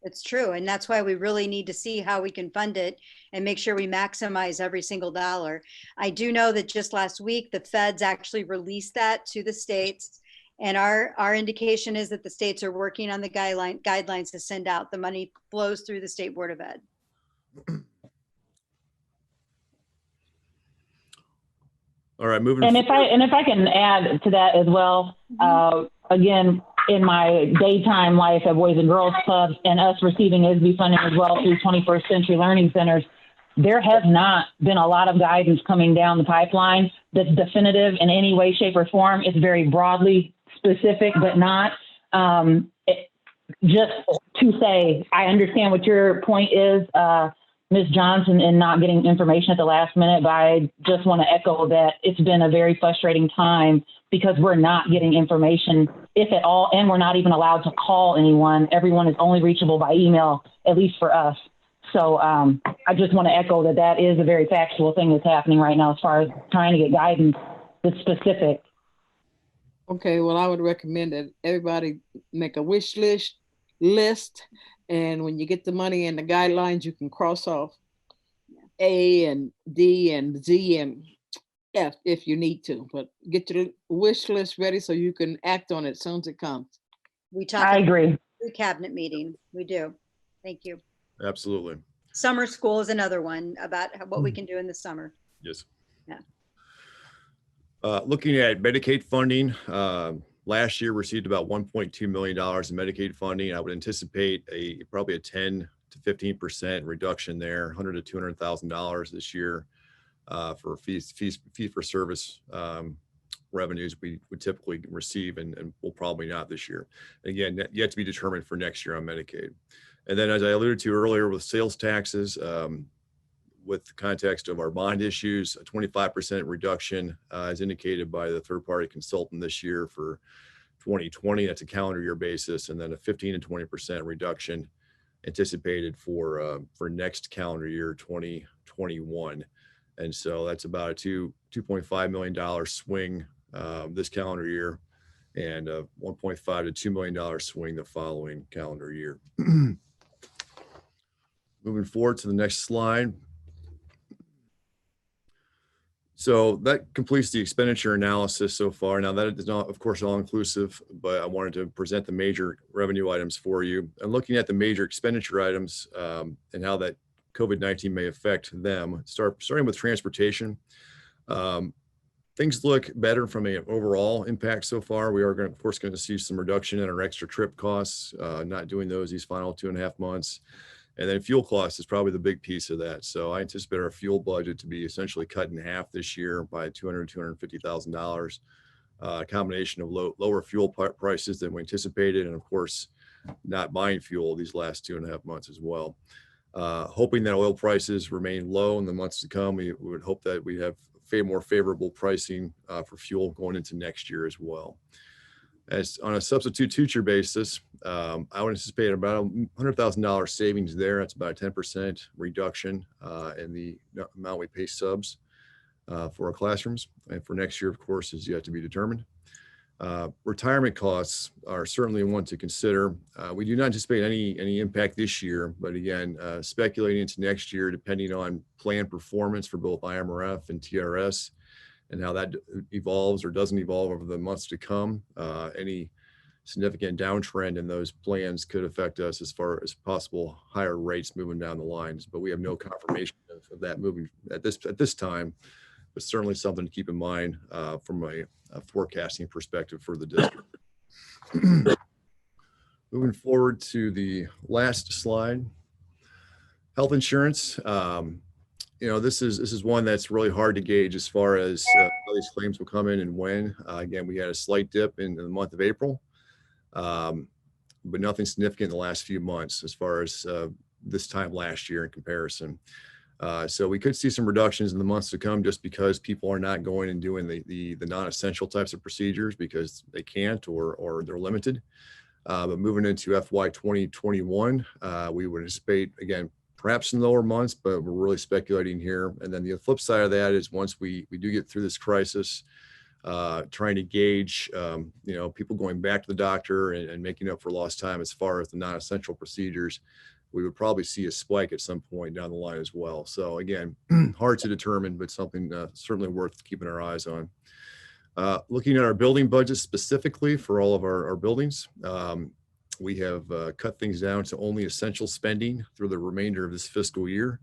It's true. And that's why we really need to see how we can fund it and make sure we maximize every single dollar. I do know that just last week, the feds actually released that to the states. And our indication is that the states are working on the guidelines to send out. The money flows through the State Board of Ed. All right, moving. And if I can add to that as well, again, in my daytime life at Boys and Girls Clubs and us receiving ISB funding as well through 21st Century Learning Centers, there has not been a lot of guidance coming down the pipeline that's definitive in any way, shape, or form. It's very broadly specific, but not. Just to say, I understand what your point is, Ms. Johnson, in not getting information at the last minute, but I just want to echo that it's been a very frustrating time because we're not getting information, if at all, and we're not even allowed to call anyone. Everyone is only reachable by email, at least for us. So I just want to echo that is a very factual thing that's happening right now as far as trying to get guidance that's specific. Okay, well, I would recommend that everybody make a wish list. And when you get the money and the guidelines, you can cross off A and D and Z and F if you need to, but get your wish list ready so you can act on it as soon as it comes. We talk I about agree. the cabinet meeting. We do. Thank you. Absolutely. Summer school is another one about what we can do in the summer. Yes. Yeah. Looking at Medicaid funding, last year received about $1.2 million in Medicaid funding. I would anticipate probably a 10 to 15% reduction there, $100,000 to $200,000 this year for fee for service revenues we would typically receive, and will probably not this year. Again, yet to be determined for next year on Medicaid. And then, as I alluded to earlier, with sales taxes, with the context of our bond issues, a 25% reduction as indicated by the third-party consultant this year for 2020. That's a calendar year basis, and then a 15 to 20% reduction anticipated for next calendar year, 2021. And so that's about a $2.5 million swing this calendar year, and a $1.5 to $2 million swing the following calendar year. Moving forward to the next slide. So that completes the expenditure analysis so far. Now, that is not, of course, all inclusive, but I wanted to present the major revenue items for you. And looking at the major expenditure items and how that COVID-19 may affect them, starting with transportation. Things look better from an overall impact so far. We are, of course, going to see some reduction in our extra trip costs, not doing those these final 2.5 months. And then fuel costs is probably the big piece of that. So I anticipate our fuel budget to be essentially cut in half this year by $250,000. A combination of lower fuel prices than we anticipated, and of course, not buying fuel these last 2.5 months as well. Hoping that oil prices remain low in the months to come, we would hope that we have more favorable pricing for fuel going into next year as well. As on a substitute teacher basis, I would anticipate about $100,000 savings there. That's about a 10% reduction in the amount we pay subs for our classrooms. And for next year, of course, is yet to be determined. Retirement costs are certainly one to consider. We do not anticipate any impact this year, but again, speculating into next year, depending on plan performance for both IMRF and TRS, and how that evolves or doesn't evolve over the months to come. Any significant downtrend in those plans could affect us as far as possible higher rates moving down the lines, but we have no confirmation of that moving at this time, but certainly something to keep in mind from a forecasting perspective for the district. Moving forward to the last slide, health insurance. This is one that's really hard to gauge as far as how these claims will come in and when. Again, we had a slight dip in the month of April, but nothing significant in the last few months as far as this time last year in comparison. So we could see some reductions in the months to come just because people are not going and doing the non-essential types of procedures because they can't or they're limited. But moving into FY 2021, we would anticipate, again, perhaps in lower months, but we're really speculating here. And then the flip side of that is once we do get through this crisis, trying to gauge, people going back to the doctor and making up for lost time as far as the non-essential procedures, we would probably see a spike at some point down the line as well. So again, hard to determine, but something certainly worth keeping our eyes on. Looking at our building budget specifically for all of our buildings, we have cut things down to only essential spending through the remainder of this fiscal year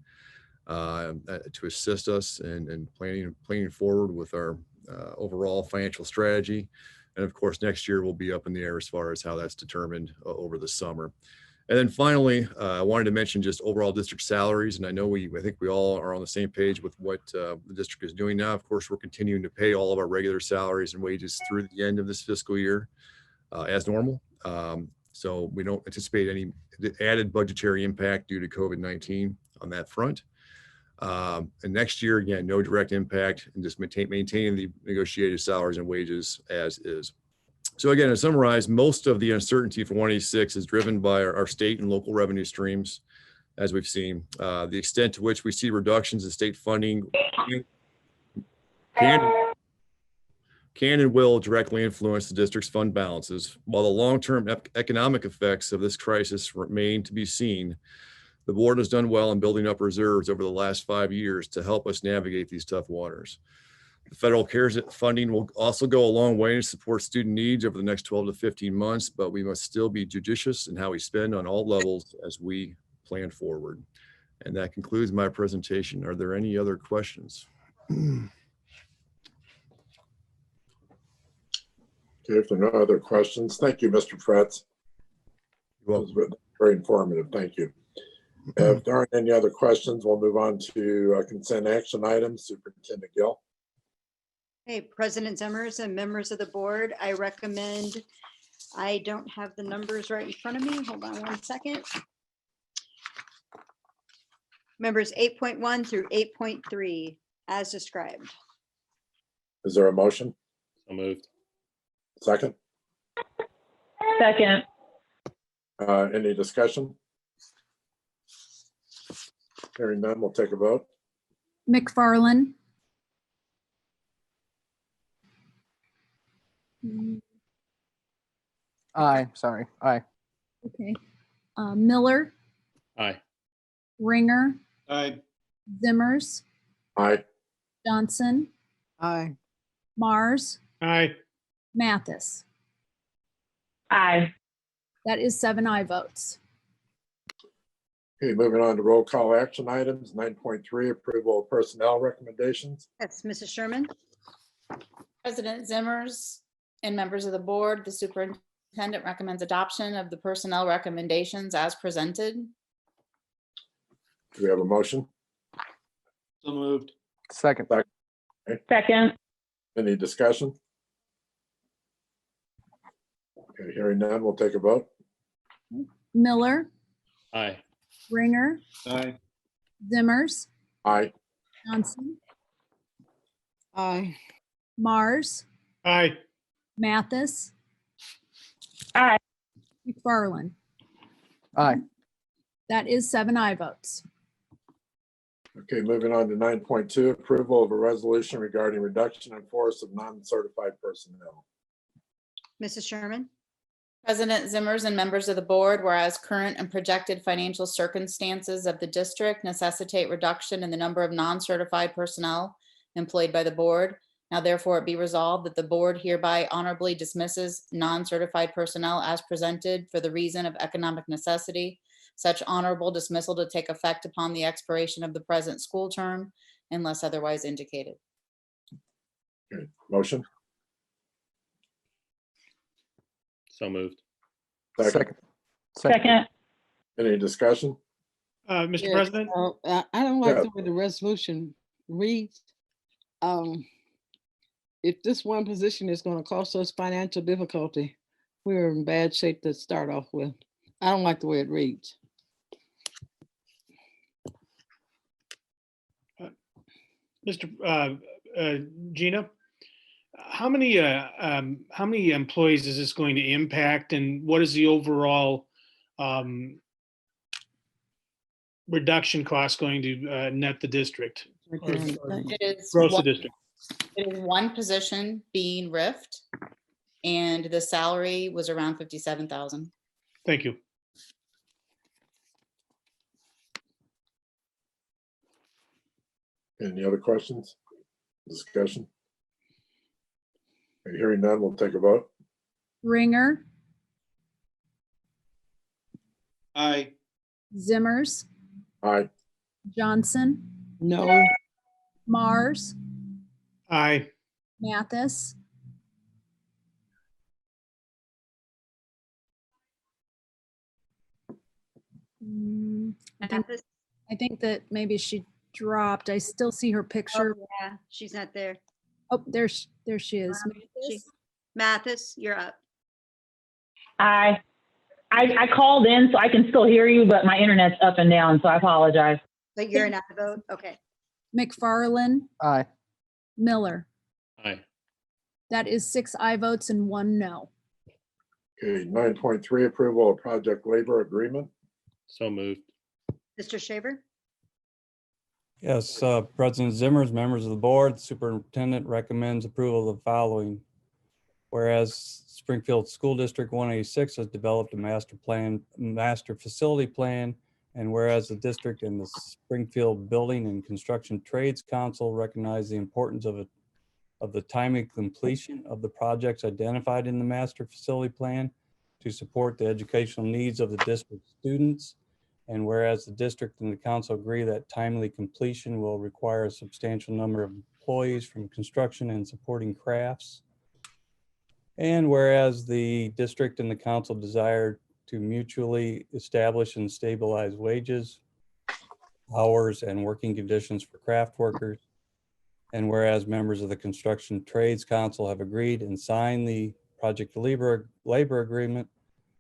to assist us in planning forward with our overall financial strategy. And of course, next year will be up in the air as far as how that's determined over the summer. And then finally, I wanted to mention just overall district salaries. And I know I think we all are on the same page with what the district is doing now. Of course, we're continuing to pay all of our regular salaries and wages through the end of this fiscal year as normal. So we don't anticipate any added budgetary impact due to COVID-19 on that front. And next year, again, no direct impact, and just maintaining the negotiated salaries and wages as is. So again, to summarize, most of the uncertainty for 186 is driven by our state and local revenue streams, as we've seen. The extent to which we see reductions in state funding can and will directly influence the district's fund balances. While the long-term economic effects of this crisis remain to be seen, the board has done well in building up reserves over the last 5 years to help us navigate these tough waters. The federal CARES funding will also go a long way to support student needs over the next 12 to 15 months, but we must still be judicious in how we spend on all levels as we plan forward. And that concludes my presentation. Are there any other questions? Okay, if there are no other questions, thank you, Mr. Fretz. Well, It was very informative. Thank you. If there aren't any other questions, we'll move on to consent action items. Superintendent Gill. Hey, President Zimmers and members of the board, I recommend, I don't have the numbers right in front of me. Hold on one second. Members 8.1 through 8.3 as described. Is there a motion? So moved. Second? Second. Any discussion? Hearing none, we'll take a vote. McFarland. Aye, sorry, aye. Okay. Miller, Aye. Ringer, Aye. Zimmers, Aye. Johnson, Aye. Mars, Aye. Mathis. Aye. That is 7 aye votes. Okay, moving on to roll call action items. 9.3, approval of personnel recommendations. That's Mrs. Sherman. President Zimmers and members of the board, the superintendent recommends adoption of the personnel recommendations as presented. Do we have a motion? So moved. Second. Second. Any discussion? Okay, hearing none, we'll take a vote. Miller, Aye. Ringer, Aye. Zimmers, Aye. Johnson, Aye. Mars, Aye. Mathis. Aye. McFarland. Aye. That is 7 aye votes. Okay, moving on to 9.2, approval of a resolution regarding reduction in force of non-certified personnel. Mrs. Sherman. President Zimmers and members of the board, whereas current and projected financial circumstances of the district necessitate reduction in the number of non-certified personnel employed by the board. Now therefore it be resolved that the board hereby honorably dismisses non-certified personnel as presented for the reason of economic necessity. Such honorable dismissal to take effect upon the expiration of the present school term unless otherwise indicated. Okay, motion? So moved. Second. Second. Any discussion? Mr. Yeah, President, I don't like Yeah. the way the resolution reads. If this one position is gonna cost us financial difficulty, we're in bad shape to start off with. I don't like the way it reads. Gina, how many employees is this going to impact, and what is the overall reduction cost going to net the district? It is Gross the one- district. It is one position being riffed, and the salary was around 57,000. Thank you. Any other questions? Discussion? Okay, hearing none, we'll take a vote. Ringer, Aye. Zimmers, Aye. Johnson, No. Mars, Aye. Mathis. Mathis. I think that maybe she dropped. I still see her picture. Oh, yeah, she's not there. Oh, there she is. She- Mathis, you're up. Aye. I called in so I can still hear you, but my internet's up and down, so I apologize. But you're not a vote. Okay. McFarland, Aye. Miller. Aye. That is 6 aye votes and 1 no. Okay, 9.3, approval of project labor agreement. So moved. Mr. Shaver. Yes, President Zimmers, members of the board, superintendent recommends approval of the following. whereas Springfield School District 186 has developed a master facility plan, and whereas the district and the Springfield Building and Construction Trades Council recognize the importance of the timely completion of the projects identified in the master facility plan to support the educational needs of the district students. And whereas the district and the council agree that timely completion will require a substantial number of employees from construction and supporting crafts. And whereas the district and the council desire to mutually establish and stabilize wages, hours, and working conditions for craft workers. And whereas members of the Construction Trades Council have agreed and signed the project labor agreement,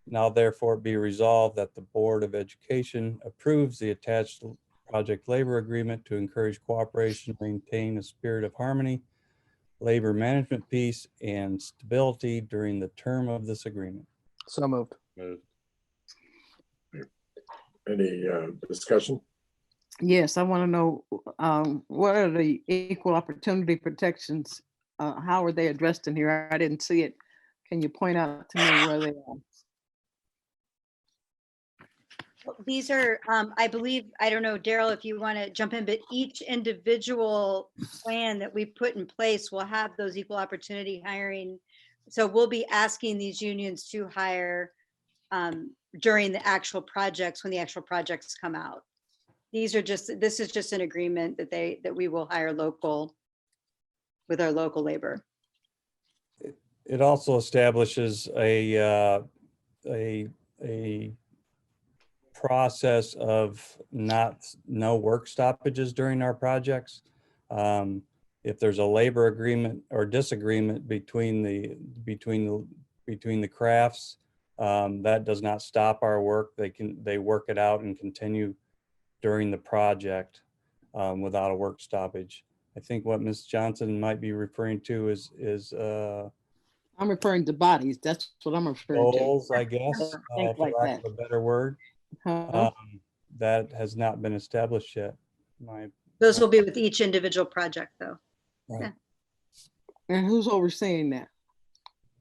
now therefore be resolved that the Board of Education approves the attached project labor agreement to encourage cooperation, maintain a spirit of harmony, labor management, peace, and stability during the term of this agreement. So moved. Moved. Any discussion? Yes, I want to know what are the equal opportunity protections? How are they addressed in here? I didn't see it. Can you point out to me where they are? These are, I believe, I don't know, Daryl, if you want to jump in, but each individual plan that we put in place will have those equal opportunity hiring. So we'll be asking these unions to hire during the actual projects, when the actual projects come out. This is just an agreement that we will hire local with our local labor. It also establishes a process of no work stoppages during our projects. If there's a labor agreement or disagreement between the crafts, that does not stop our work. They work it out and continue during the project without a work stoppage. I think what Ms. Johnson might be referring to is I'm referring to bodies. That's what I'm referring to. goals, I guess, Think for like lack that. of a better word. Huh? That has not been established yet. Those will be with each individual project, though. Right. And who's overseeing that?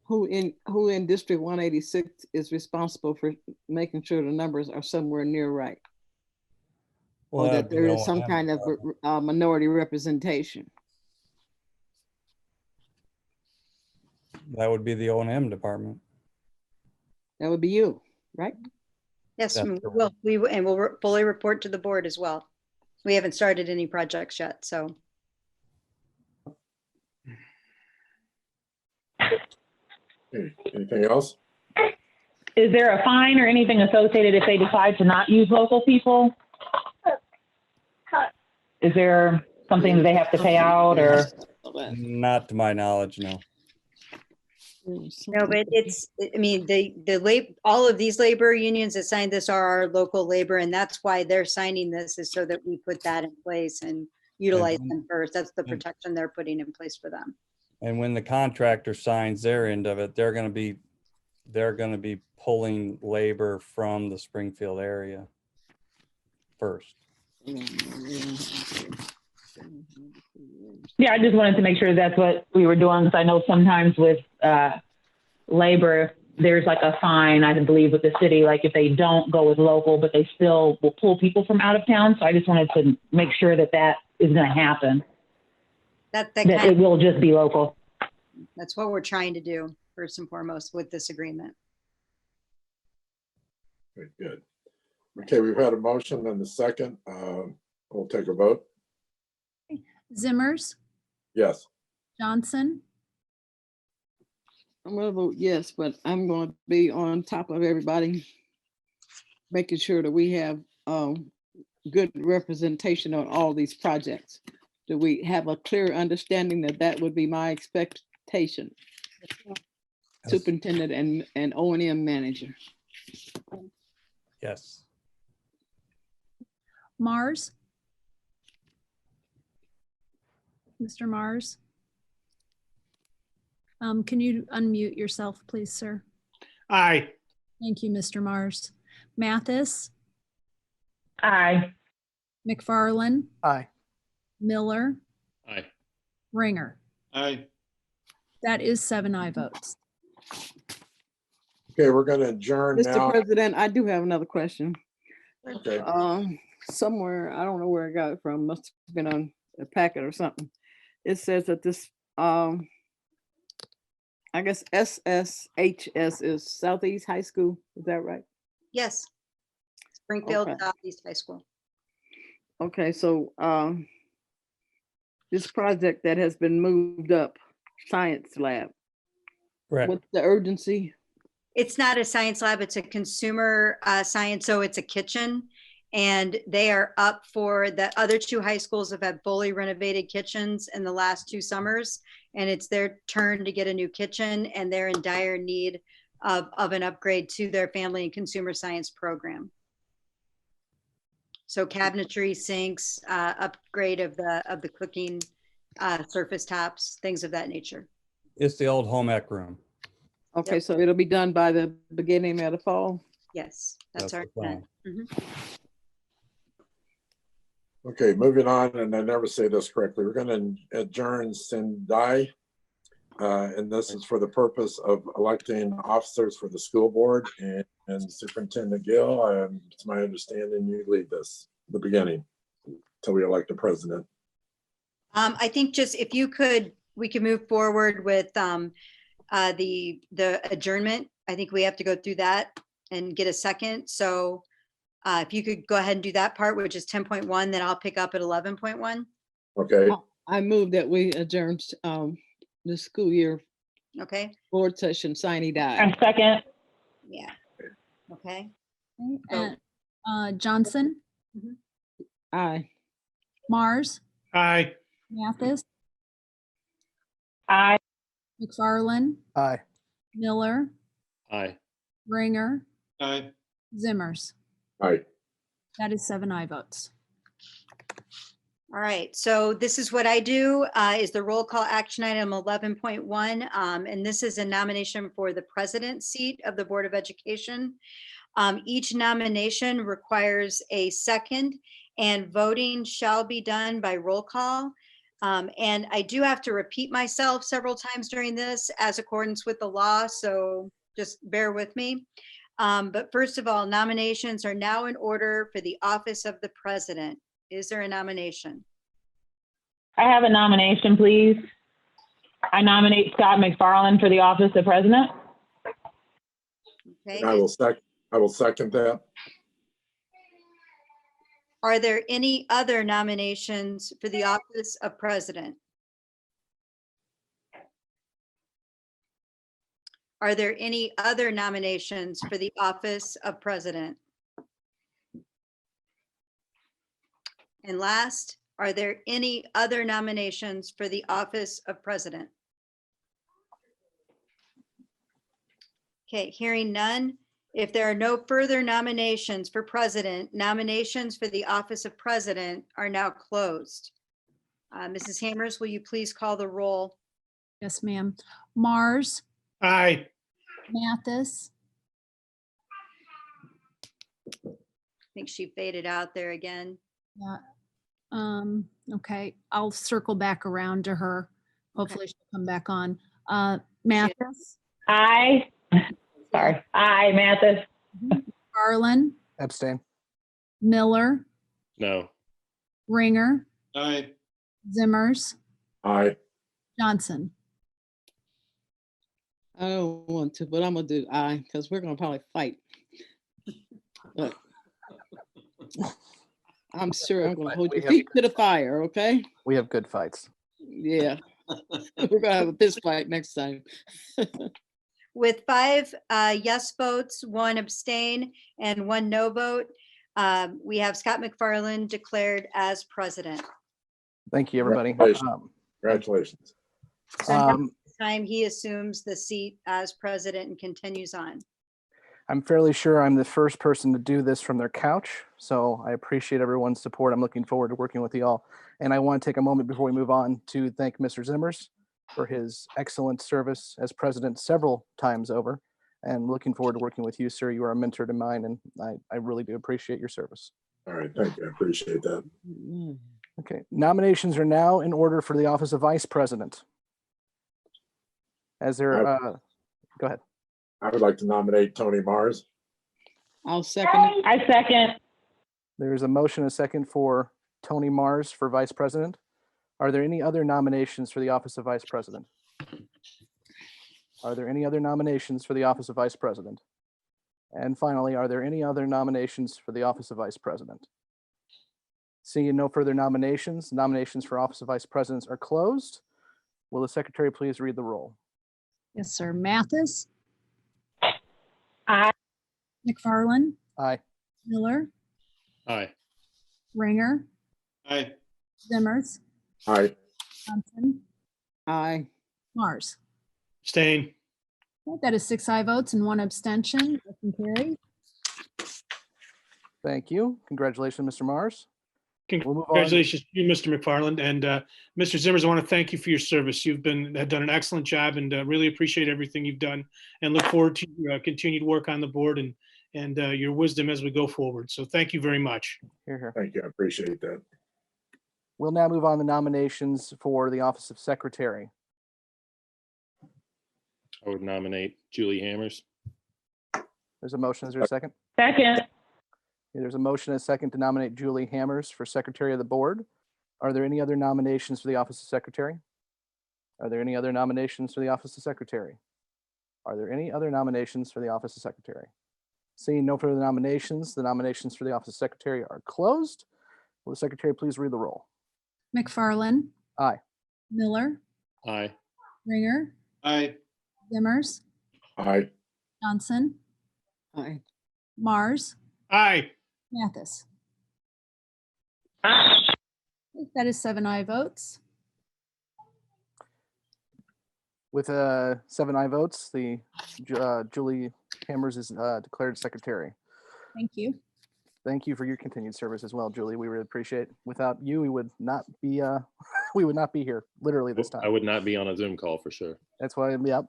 Who in District 186 is responsible for making sure the numbers are somewhere near right? Well, Or that'd that be there the is some O&M kind of department. minority representation? That would be the O&M department. That would be you, right? Yes, That's we'll fully report to the board as well. We haven't started any projects yet, so. Okay, anything else? Is there a fine or anything associated if they decide to not use local people? Is there something that they have to pay out or? Not to my knowledge, no. No, but I mean, all of these labor unions that signed this are our local labor, and that's why they're signing this, is so that we put that in place and utilize them first. That's the protection they're putting in place for them. And when the contractor signs their end of it, they're going to be pulling labor from the Springfield area first. Yeah, I just wanted to make sure that's what we were doing, because I know sometimes with labor, there's like a fine, I believe, with the city, like if they don't go with local, but they still will pull people from out of town. So I just wanted to make sure that that is going to happen. That it will just be local. That's what we're trying to do first and foremost with this agreement. Very good. Okay, we've had a motion and a second. We'll take a vote. Zimmers, Yes. Johnson, I'm gonna vote yes, but I'm gonna be on top of everybody, making sure that we have good representation on all these projects. Do we have a clear understanding that that would be my expectation? Superintendent and O&M manager. Yes. Mars. Mr. Mars. Can you unmute yourself, please, sir? Aye. Thank you, Mr. Mars. Mathis, Aye. McFarland, Aye. Miller, Aye. Ringer. Aye. That is 7 aye votes. Okay, we're gonna adjourn Mr. now. President, I do have another question. Okay, Somewhere, I don't know where I got it from, must have been on a packet or something. It says that this, I guess SSHS is Southeast High School, is that right? Yes. Springfield Okay. Southeast High School. Okay, so, this project that has been moved up, science lab, Correct. what's the urgency? It's not a science lab, it's a consumer science, so it's a kitchen. And they are up for, the other 2 high schools have had fully renovated kitchens in the last 2 summers. And it's their turn to get a new kitchen, and they're in dire need of an upgrade to their family and consumer science program. So cabinetry, sinks, upgrade of the cooking surface tops, things of that nature. It's the old home ec room. Okay, Yep. so it'll be done by the beginning of the fall? Yes, that's That's our the plan. plan. Mhm. okay, moving on, and I never say this correctly. We're gonna adjourn Sendai. And this is for the purpose of electing officers for the school board and Superintendent Gill. It's my understanding you lead this, the beginning, till we elect a president. I think just if you could, we can move forward with the adjournment. I think we have to go through that and get a second. So if you could go ahead and do that part, which is 10.1, then I'll pick up at 11.1. Okay, I move that we adjourn, the school year Okay, board session, sine die. And second, yeah. Okay, And Johnson, Aye. Mars, Aye. Mathis, aye. McFarland, Aye. Miller, Aye. Ringer, Aye. Zimmers. all right. That is 7 aye votes. all right. So this is what I do, is the roll call action item 11.1. And this is a nomination for the president seat of the Board of Education. Each nomination requires a second, and voting shall be done by roll call. And I do have to repeat myself several times during this as accordance with the law, so just bear with me. But first of all, nominations are now in order for the office of the president. Is there a nomination? I have a nomination, please. I nominate Scott McFarland for the office of president. Okay. I will second that. Are there any other nominations for the office of president? Are there any other nominations for the office of president? And last, are there any other nominations for the office of president? Okay, hearing none. If there are no further nominations for president, nominations for the office of president are now closed. Mrs. Hammers, will you please call the roll? Yes, ma'am. Mars, Aye. Mathis, I think she faded out there again. yeah. Okay, I'll circle back around to her. Hopefully she'll come back on. Mathis, Aye. Sorry. Aye, Mathis. Garland, Abstain. Miller, No. Ringer, Aye. Zimmers, Aye. Johnson. I don't want to, but I'm gonna do aye, because we're gonna probably fight. But I'm sure I'm gonna hold your feet to the fire, okay? We have good fights. Yeah. We're gonna have a fist fight next time. With 5 yes votes, 1 abstain, and 1 no vote, we have Scott McFarland declared as president. Thank you, everybody. Congratulations. Congratulations. So now Um, this time he assumes the seat as president and continues on. I'm fairly sure I'm the first person to do this from their couch, so I appreciate everyone's support. I'm looking forward to working with you all. And I want to take a moment before we move on to thank Mr. Zimmers for his excellent service as president several times over. And looking forward to working with you, sir. You are a mentor to mine, and I really do appreciate your service. All right, thank you. I appreciate that. Okay, nominations are now in order for the office of vice president. As there, go ahead. I would like to nominate Tony Mars. I'll second it. I second. There's a motion, a second for Tony Mars for vice president. Are there any other nominations for the office of vice president? Are there any other nominations for the office of vice president? And finally, are there any other nominations for the office of vice president? Seeing no further nominations, nominations for office of vice presidents are closed. Will the secretary please read the roll? Yes, sir. Mathis, Aye. McFarland, Aye. Miller, Aye. Ringer, Aye. Zimmers, Aye. Johnson, Aye. Mars. Abstain. Okay, that is 6 aye votes and 1 abstention. Motion carries. Thank you. Congratulations, Mr. Mars. We'll move on. Congratulations to you, Mr. McFarland. And Mr. Zimmers, I want to thank you for your service. You've done an excellent job and really appreciate everything you've done and look forward to your continued work on the board and your wisdom as we go forward. So thank you very much. Here, here. Thank you. I appreciate that. We'll now move on to nominations for the office of secretary. I would nominate Julie Hammers. There's a motion. Is there a second? Second. There's a motion, and a second to nominate Julie Hammers for secretary of the board. Are there any other nominations for the office of secretary? Are there any other nominations for the office of secretary? Are there any other nominations for the office of secretary? Seeing no further nominations, the nominations for the office of secretary are closed. Will the secretary please read the roll? McFarland. Aye. Miller, Aye. Ringer, Aye. Zimmers, Aye. Johnson, Aye. Mars, Aye. Mathis. Aye. That is 7 aye votes. With 7 aye votes, the Julie Hammers is declared secretary. Thank you. Thank you for your continued service as well, Julie. We really appreciate it. Without you, we would not be we would not be here literally this time. I would not be on a Zoom call for sure. That's why, yep.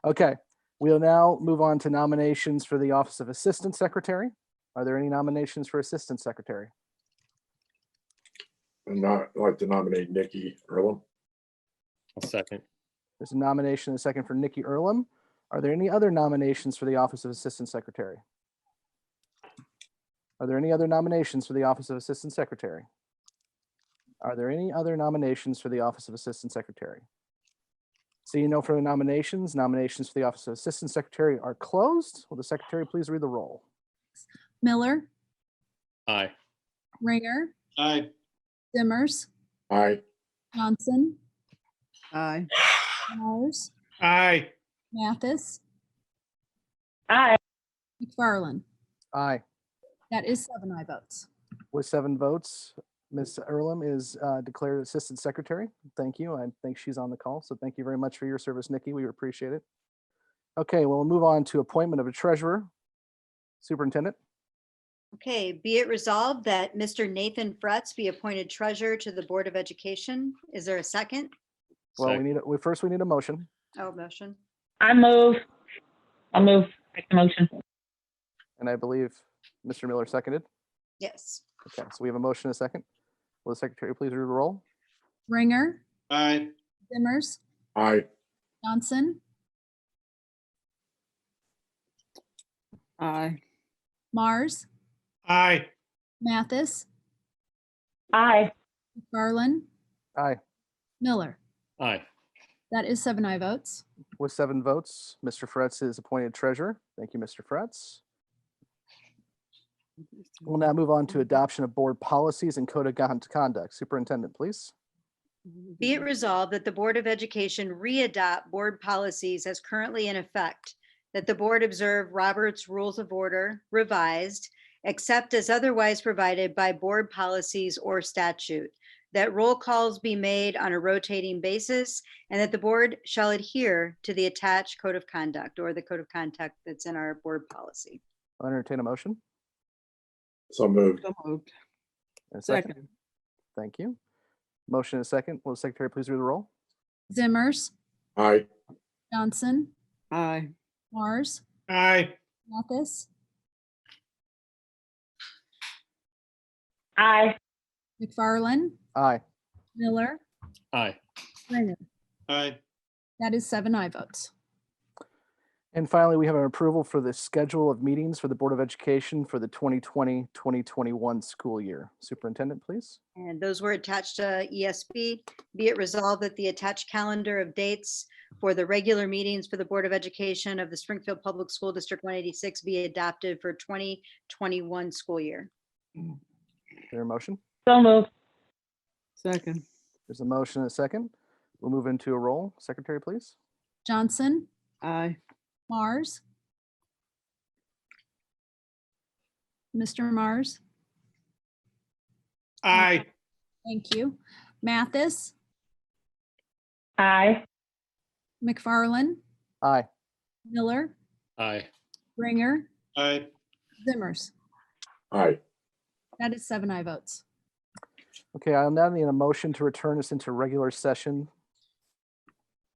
Okay, we'll now move on to nominations for the office of assistant secretary. Are there any nominations for assistant secretary? I'd like to nominate Nikki Earlham. I'll second. There's a nomination, a second for Nikki Earlham. Are there any other nominations for the office of assistant secretary? Are there any other nominations for the office of assistant secretary? Are there any other nominations for the office of assistant secretary? Seeing no further nominations, nominations for the office of assistant secretary are closed. Will the secretary please read the roll? Miller, Aye. Ringer, Aye. Zimmers, Aye. Johnson, Aye. Mars, Aye. Mathis, Aye. McFarland. Aye. That is 7 aye votes. With 7 votes, Ms. Earlham is declared assistant secretary. Thank you. I think she's on the call. So thank you very much for your service, Nikki. We appreciate it. Okay, well, we'll move on to appointment of a treasurer. Superintendent. Okay, be it resolved that Mr. Nathan Fretz be appointed treasurer to the Board of Education. Is there a second? Well, we Second. need, first we need a motion. Oh, motion. I move. I'll move. Make the motion. And I believe Mr. Miller seconded. Yes. Okay, so we have a motion and a second. Will the secretary please read the roll? Ringer, Aye. Zimmers, Aye. Johnson, Aye. Mars, Aye. Mathis, Aye. McFarland, Aye. Miller. Aye. That is 7 aye votes. With 7 votes, Mr. Fretz is appointed treasurer. Thank you, Mr. Fretz. We'll now move on to adoption of board policies and code of conduct. Superintendent, please. Be it resolved that the Board of Education re-adopt board policies as currently in effect, that the board observe Robert's Rules of Order revised, except as otherwise provided by board policies or statute, that roll calls be made on a rotating basis, and that the board shall adhere to the attached code of conduct or the code of conduct that's in our board policy. I'll entertain a motion. So moved. So moved. And a Second. Thank you. Motion and a second. Will the secretary please read the roll? Zimmers, Aye. Johnson, Aye. Mars, Aye. Mathis, Aye. McFarland, Aye. Miller, Aye. Ringer. Aye. That is 7 aye votes. And finally, we have an approval for the schedule of meetings for the Board of Education for the 2020-2021 school year. Superintendent, please. And those were attached to ESB. Be it resolved that the attached calendar of dates for the regular meetings for the Board of Education of the Springfield Public School District 186 be adopted for 2021 school year. Is there a motion? So moved. Second. There's a motion and a second. We'll move into a roll. Secretary, please. Johnson, Aye. Mars. Mr. Mars, Aye. thank you. Mathis, Aye. McFarland, Aye. Miller, Aye. Bringer, Aye. Zimmers. Aye. That is 7 aye votes. Okay, I'll now need a motion to return us into regular session.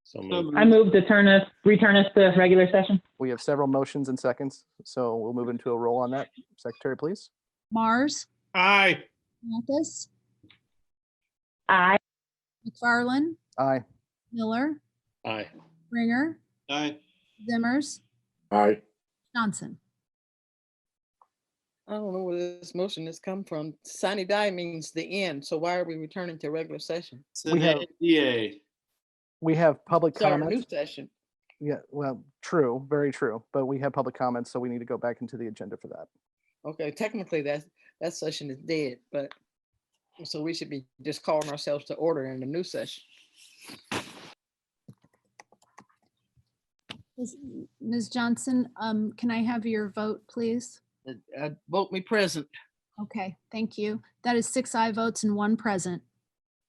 So moved. I move to return us to regular session. We have several motions and seconds, so we'll move into a roll on that. Secretary, please. Mars, Aye. Mathis, Aye. McFarland, Aye. Miller, Aye. Bringer, Aye. Zimmers, Aye. Johnson. I don't know where this motion has come from. Sine die means the end. So why are we returning to regular session? It's We an have- NDA. We have public Start a new comments. session. Yeah, well, true, very true. But we have public comments, so we need to go back into the agenda for that. Okay, technically that session is dead, but so we should be just calling ourselves to order in the new session. Ms. Johnson, can I have your vote, please? Vote me present. Okay, thank you. That is 6 aye votes and 1 present.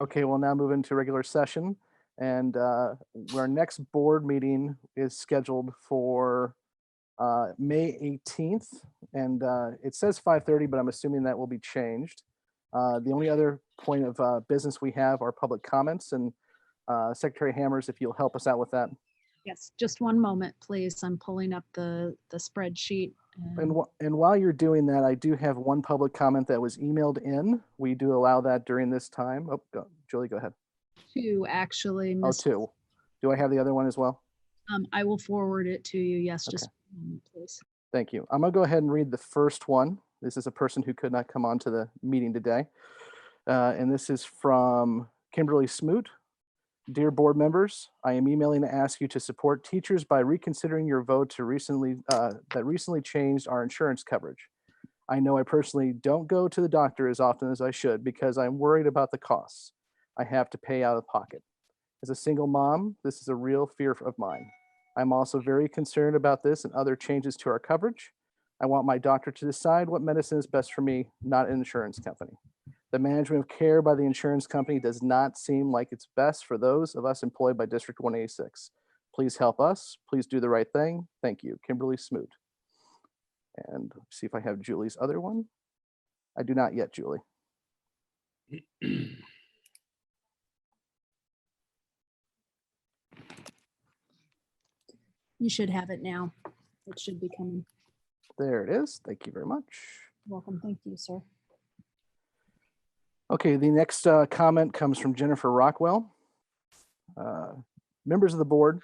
Okay, we'll now move into regular session. And our next board meeting is scheduled for May 18th. And it says 5:30, but I'm assuming that will be changed. The only other point of business we have are public comments. And Secretary Hammers, if you'll help us out with that. Yes, just one moment, please. I'm pulling up the spreadsheet. And while you're doing that, I do have one public comment that was emailed in. We do allow that during this time. Oh, Julie, go ahead. 2, actually. Oh, Ms. 2. Do I have the other one as well? I will forward it to you. Yes, Okay. just one moment, please. Thank you. I'm gonna go ahead and read the first one. This is a person who could not come on to the meeting today. And this is from Kimberly Smoot. Dear board members, I am emailing to ask you to support teachers by reconsidering your vote to recently changed our insurance coverage. I know I personally don't go to the doctor as often as I should because I'm worried about the costs I have to pay out of pocket. As a single mom, this is a real fear of mine. I'm also very concerned about this and other changes to our coverage. I want my doctor to decide what medicine is best for me, not an insurance company. The management of care by the insurance company does not seem like it's best for those of us employed by District 186. Please help us. Please do the right thing. Thank you, Kimberly Smoot. And see if I have Julie's other one. I do not yet, Julie. You should have it now. It should be coming. There it is. Thank you very much. Welcome. Thank you, sir. Okay, the next comment comes from Jennifer Rockwell. Members of the board,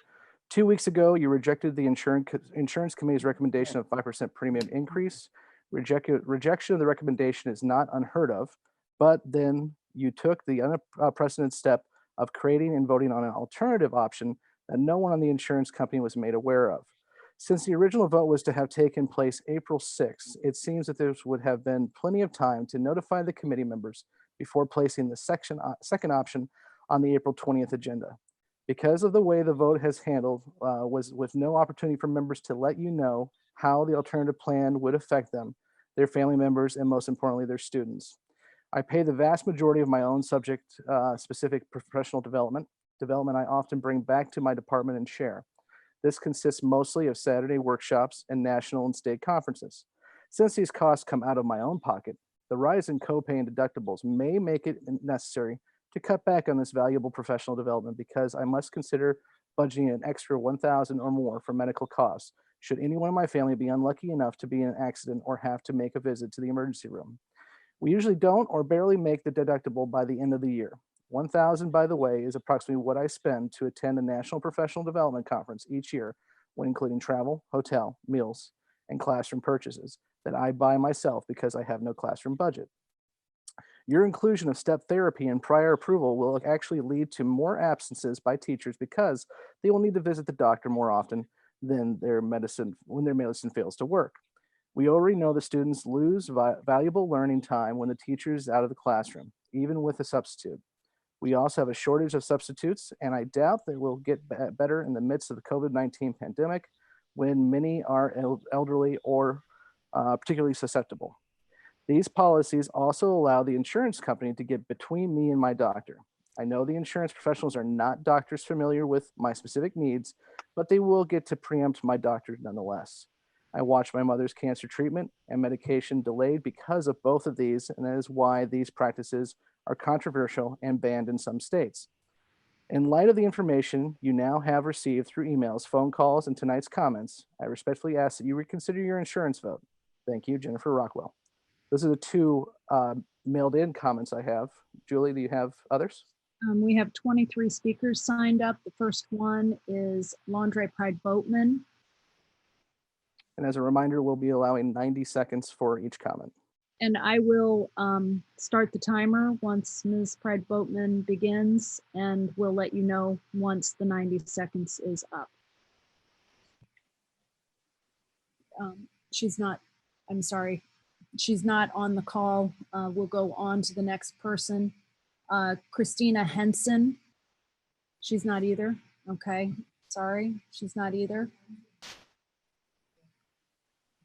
2 weeks ago, you rejected the insurance committee's recommendation of 5% premium increase. Rejection of the recommendation is not unheard of, but then you took the unprecedented step of creating and voting on an alternative option that no one on the insurance company was made aware of. Since the original vote was to have taken place April 6th, it seems that there would have been plenty of time to notify the committee members before placing the second option on the April 20th agenda. Because of the way the vote has handled, was with no opportunity for members to let you know how the alternative plan would affect them, their family members, and most importantly, their students. I pay the vast majority of my own subject specific professional development I often bring back to my department and share. This consists mostly of Saturday workshops and national and state conferences. Since these costs come out of my own pocket, the rise in copay and deductibles may make it necessary to cut back on this valuable professional development because I must consider budgeting an extra $1,000 or more for medical costs should anyone in my family be unlucky enough to be in an accident or have to make a visit to the emergency room. We usually don't or barely make the deductible by the end of the year. $1,000, by the way, is approximately what I spend to attend a National Professional Development Conference each year, when including travel, hotel, meals, and classroom purchases that I buy myself because I have no classroom budget. Your inclusion of step therapy and prior approval will actually lead to more absences by teachers because they will need to visit the doctor more often than when their medicine fails to work. We already know the students lose valuable learning time when the teacher is out of the classroom, even with a substitute. We also have a shortage of substitutes, and I doubt that we'll get better in the midst of the COVID-19 pandemic when many are elderly or particularly susceptible. These policies also allow the insurance company to get between me and my doctor. I know the insurance professionals are not doctors familiar with my specific needs, but they will get to preempt my doctor nonetheless. I watched my mother's cancer treatment and medication delayed because of both of these, and that is why these practices are controversial and banned in some states. In light of the information you now have received through emails, phone calls, and tonight's comments, I respectfully ask that you reconsider your insurance vote. Thank you, Jennifer Rockwell. Those are the two mailed in comments I have. Julie, do you have others? We have 23 speakers signed up. The first one is Laundry Pride Boatman. And as a reminder, we'll be allowing 90 seconds for each comment. And I will start the timer once Ms. Pride Boatman begins, and we'll let you know once the 90 seconds is up. She's not on the call. We'll go on to the next person. Christina Henson. She's not either. Okay, sorry, she's not either.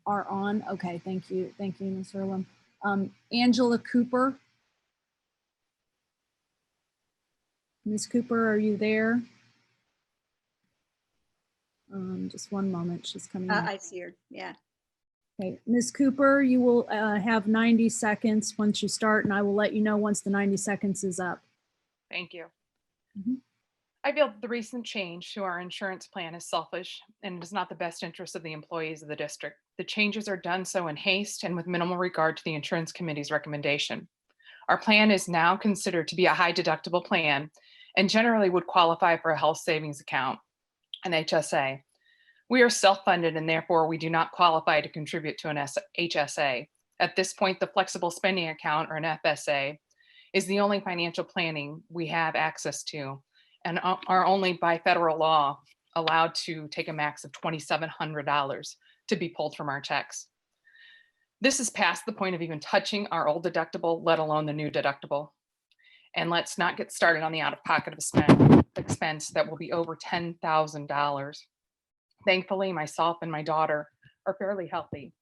Are on. Okay, thank you, Ms. Earlham. Angela Cooper. Ms. Cooper, are you there? Just one moment, she's coming in. I see her, yeah. Okay, Ms. Cooper, you will have 90 seconds once you start, and I will let you know once the 90 seconds is up. Thank you. Mhm. I feel the recent change to our insurance plan is selfish and is not the best interest of the employees of the district. The changes are done so in haste and with minimal regard to the insurance committee's recommendation. Our plan is now considered to be a high deductible plan and generally would qualify for a health savings account, an HSA. We are self-funded and therefore we do not qualify to contribute to an HSA. At this point, the flexible spending account, or an FSA, is the only financial planning we have access to, and are only by federal law allowed to take a max of $2,700 to be pulled from our checks. This is past the point of even touching our old deductible, let alone the new deductible. And let's not get started on the out-of-pocket expense that will be over $10,000. Thankfully, myself and my daughter are fairly healthy.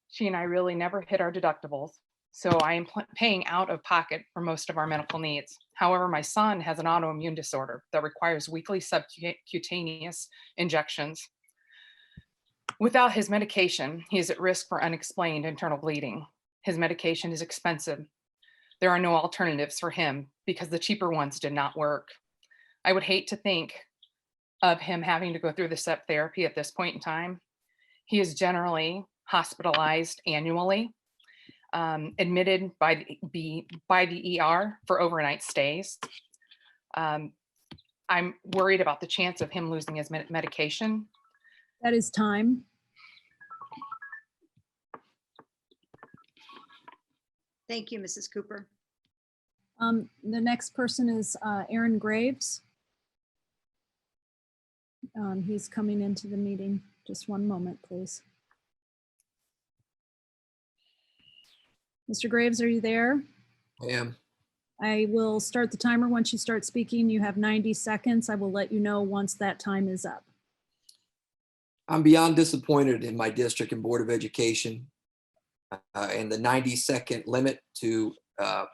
She and I really never hit our deductibles, so I am paying out of pocket for most of our medical needs. However, my son has an autoimmune disorder that requires weekly subcutaneous injections. Without his medication, he is at risk for unexplained internal bleeding. His medication is expensive. There are no alternatives for him because the cheaper ones did not work. I would hate to think of him having to go through the step therapy at this point in time. He is generally hospitalized annually, admitted by the ER for overnight stays. I'm worried about the chance of him losing his medication. That is time. Thank you, Mrs. Cooper. The next person is Aaron Graves. He's coming into the meeting. Just one moment, please. Mr. Graves, are you there? I am. I will start the timer once you start speaking. You have 90 seconds. I will let you know once that time is up. I'm beyond disappointed in my district and Board of Education and the 90-second limit to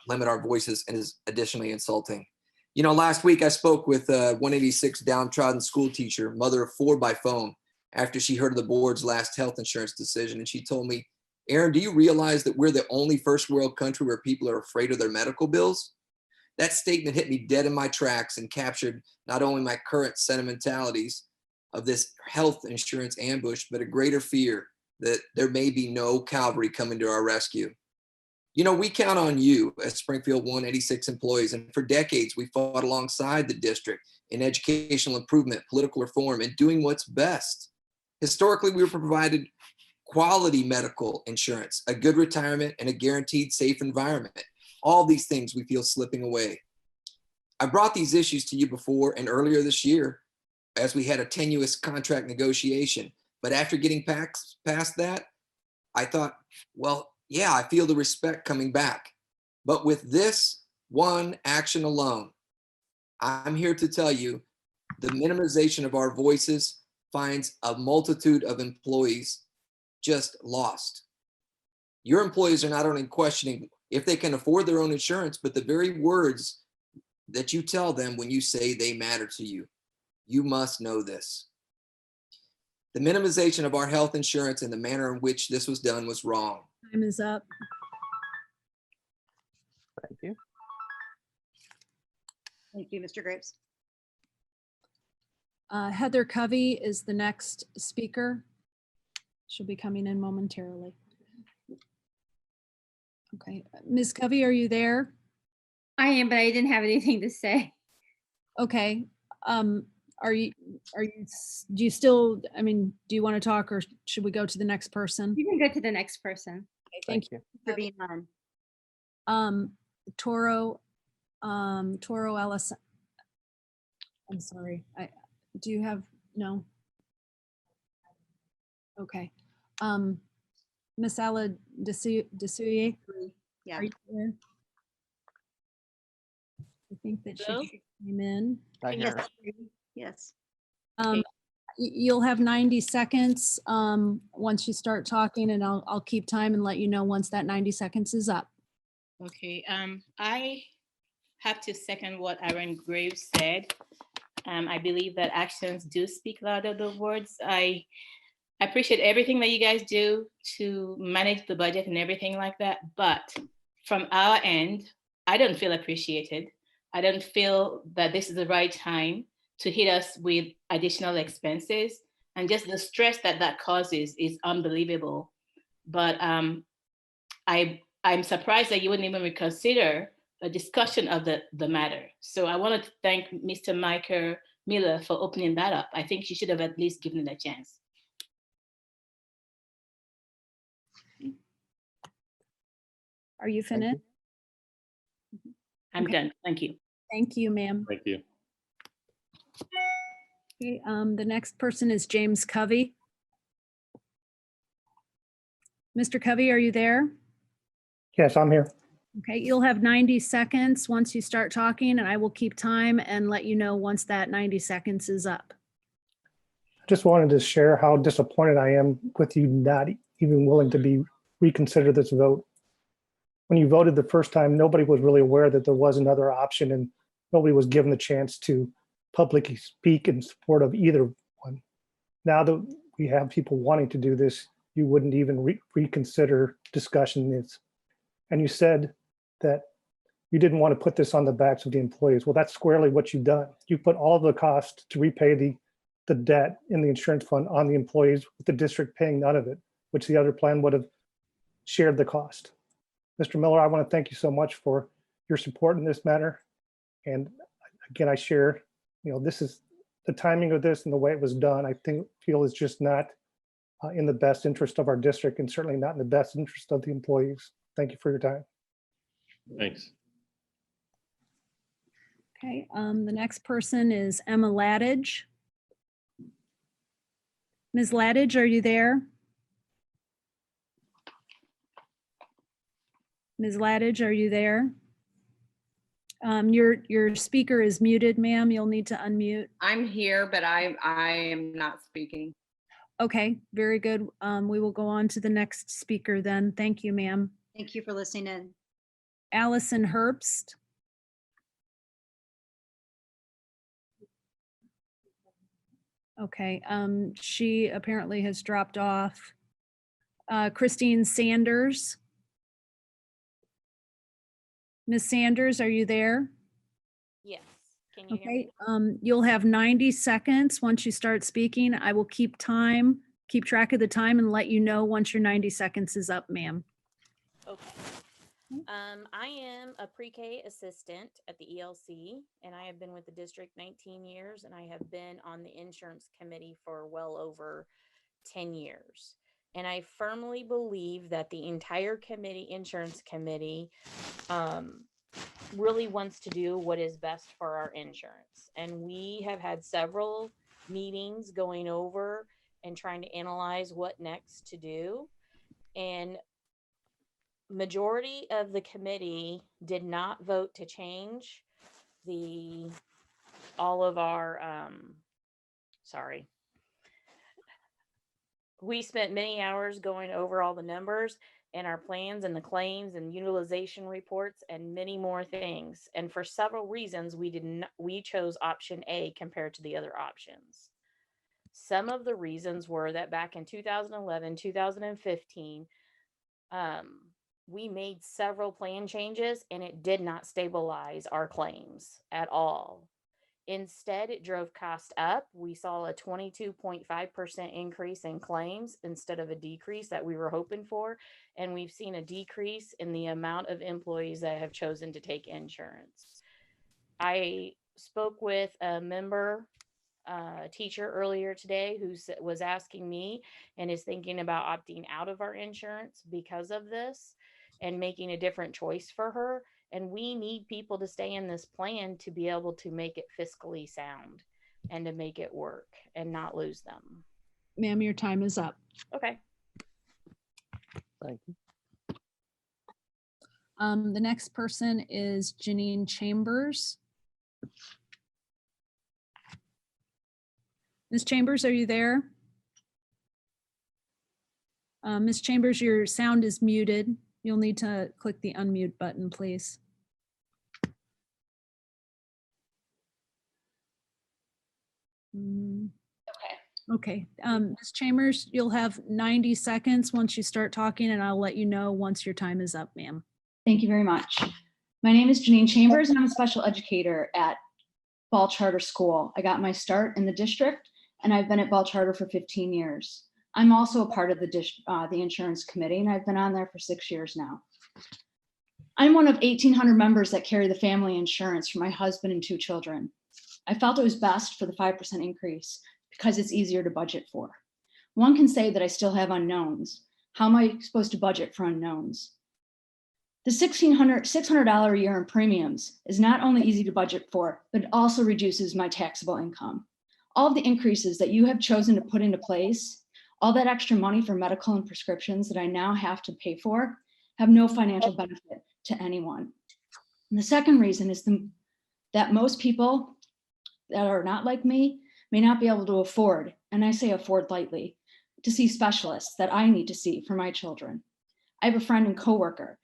limit our voices is additionally insulting. You know, last week I spoke with a 186 downtrodden school teacher, mother of 4, by phone after she heard of the board's last health insurance decision. And she told me, Aaron, do you realize that we're the only first world country where people are afraid of their medical bills? That statement hit me dead in my tracks and captured not only my current sentimentalities of this health insurance ambush, but a greater fear that there may be no cavalry coming to our rescue. You know, we count on you as Springfield 186 employees, and for decades, we fought alongside the district in educational improvement, political reform, and doing what's best. Historically, we were provided quality medical insurance, a good retirement, and a guaranteed safe environment. All these things we feel slipping away. I brought these issues to you before and earlier this year as we had a tenuous contract negotiation. But after getting past that, I thought, well, yeah, I feel the respect coming back. But with this one action alone, I'm here to tell you the minimization of our voices finds a multitude of employees just lost. Your employees are not only questioning if they can afford their own insurance, but the very words that you tell them when you say they matter to you. You must know this. The minimization of our health insurance and the manner in which this was done was wrong. Time is up. Thank you. Thank you, Mr. Graves. Heather Covey is the next speaker. She'll be coming in momentarily. Okay, Ms. Covey, are you there? I am, but I didn't have anything to say. Okay. Do you still, I mean, do you want to talk or should we go to the next person? You can go to the next person. Okay, thank you. For being on. Toro Ellis. I'm sorry. Do you have, no? Okay. Miss Ala Desuye, Yeah. are you there? I think that Hello? she came in. I hear her. Yes. You'll have 90 seconds once you start talking, and I'll keep time and let you know once that 90 seconds is up. Okay, I have to second what Aaron Graves said. I believe that actions do speak louder than words. I appreciate everything that you guys do to manage the budget and everything like that. But from our end, I don't feel appreciated. I don't feel that this is the right time to hit us with additional expenses. And just the stress that that causes is unbelievable. But I'm surprised that you wouldn't even reconsider a discussion of the matter. So I want to thank Mr. Micah Miller for opening that up. I think you should have at least given it a chance. Are you finished? I'm done. Thank you. Thank you, ma'am. Thank you. Okay, the next person is James Covey. Mr. Covey, are you there? Yes, I'm here. Okay, you'll have 90 seconds once you start talking, and I will keep time and let you know once that 90 seconds is up. I just wanted to share how disappointed I am with you not even willing to reconsider this vote. When you voted the first time, nobody was really aware that there was another option, and nobody was given the chance to publicly speak in support of either one. Now that we have people wanting to do this, you wouldn't even reconsider discussion. And you said that you didn't want to put this on the backs of the employees. Well, that's squarely what you've done. You put all of the cost to repay the debt in the insurance fund on the employees, with the district paying none of it, which the other plan would have shared the cost. Mr. Miller, I want to thank you so much for your support in this matter. And again, I share, this is the timing of this and the way it was done, I feel is just not in the best interest of our district, and certainly not in the best interest of the employees. Thank you for your time. Thanks. Okay, the next person is Emma Laddage. Ms. Laddage, are you there? Ms. Laddage, are you there? Your speaker is muted, ma'am. You'll need to unmute. I'm here, but I am not speaking. Okay, very good. We will go on to the next speaker then. Thank you, ma'am. Thank you for listening in. Allison Herbst. Okay, she apparently has dropped off. Christine Sanders. Ms. Sanders, are you there? Yes. Can you hear me? Okay, you'll have 90 seconds once you start speaking. I will keep track of the time and let you know once your 90 seconds is up, ma'am. Okay. I am a pre-K assistant at the ELC, and I have been with the district 19 years, and I have been on the insurance committee for well over 10 years. And I firmly believe that the entire insurance committee, really wants to do what is best for our insurance. And we have had several meetings going over and trying to analyze what next to do. And majority of the committee did not vote to change all of our, sorry. We spent many hours going over all the numbers and our plans and the claims and utilization reports and many more things. And for several reasons, we chose option A compared to the other options. Some of the reasons were that back in 2011, 2015, we made several plan changes and it did not stabilize our claims at all. Instead, it drove cost up. We saw a 22.5% increase in claims instead of a decrease that we were hoping for. And we've seen a decrease in the amount of employees that have chosen to take insurance. I spoke with a teacher earlier today who was asking me and is thinking about opting out of our insurance because of this and making a different choice for her. And we need people to stay in this plan to be able to make it fiscally sound and to make it work and not lose them. Ma'am, your time is up. Okay. Thank you. The next person is Janine Chambers. Ms. Chambers, are you there? Ms. Chambers, your sound is muted. You'll need to click the unmute button, please. Okay. Ms. Chambers, you'll have 90 seconds once you start talking, and I'll let you know once your time is up, ma'am. Thank you very much. My name is Janine Chambers, and I'm a special educator at Ball Charter School. I got my start in the district, and I've been at Ball Charter for 15 years. I'm also a part of the insurance committee, and I've been on there for 6 years now. I'm one of 1,800 members that carry the family insurance for my husband and 2 children. I felt it was best for the 5% increase because it's easier to budget for. One can say that I still have unknowns. How am I supposed to budget for unknowns? The $600 a year in premiums is not only easy to budget for, but it also reduces my taxable income. All of the increases that you have chosen to put into place, all that extra money for medical and prescriptions that I now have to pay for, have no financial benefit to anyone. And the second reason is that most people that are not like me may not be able to afford, and I say afford lightly, to see specialists that I need to see for my children. I have a friend and coworker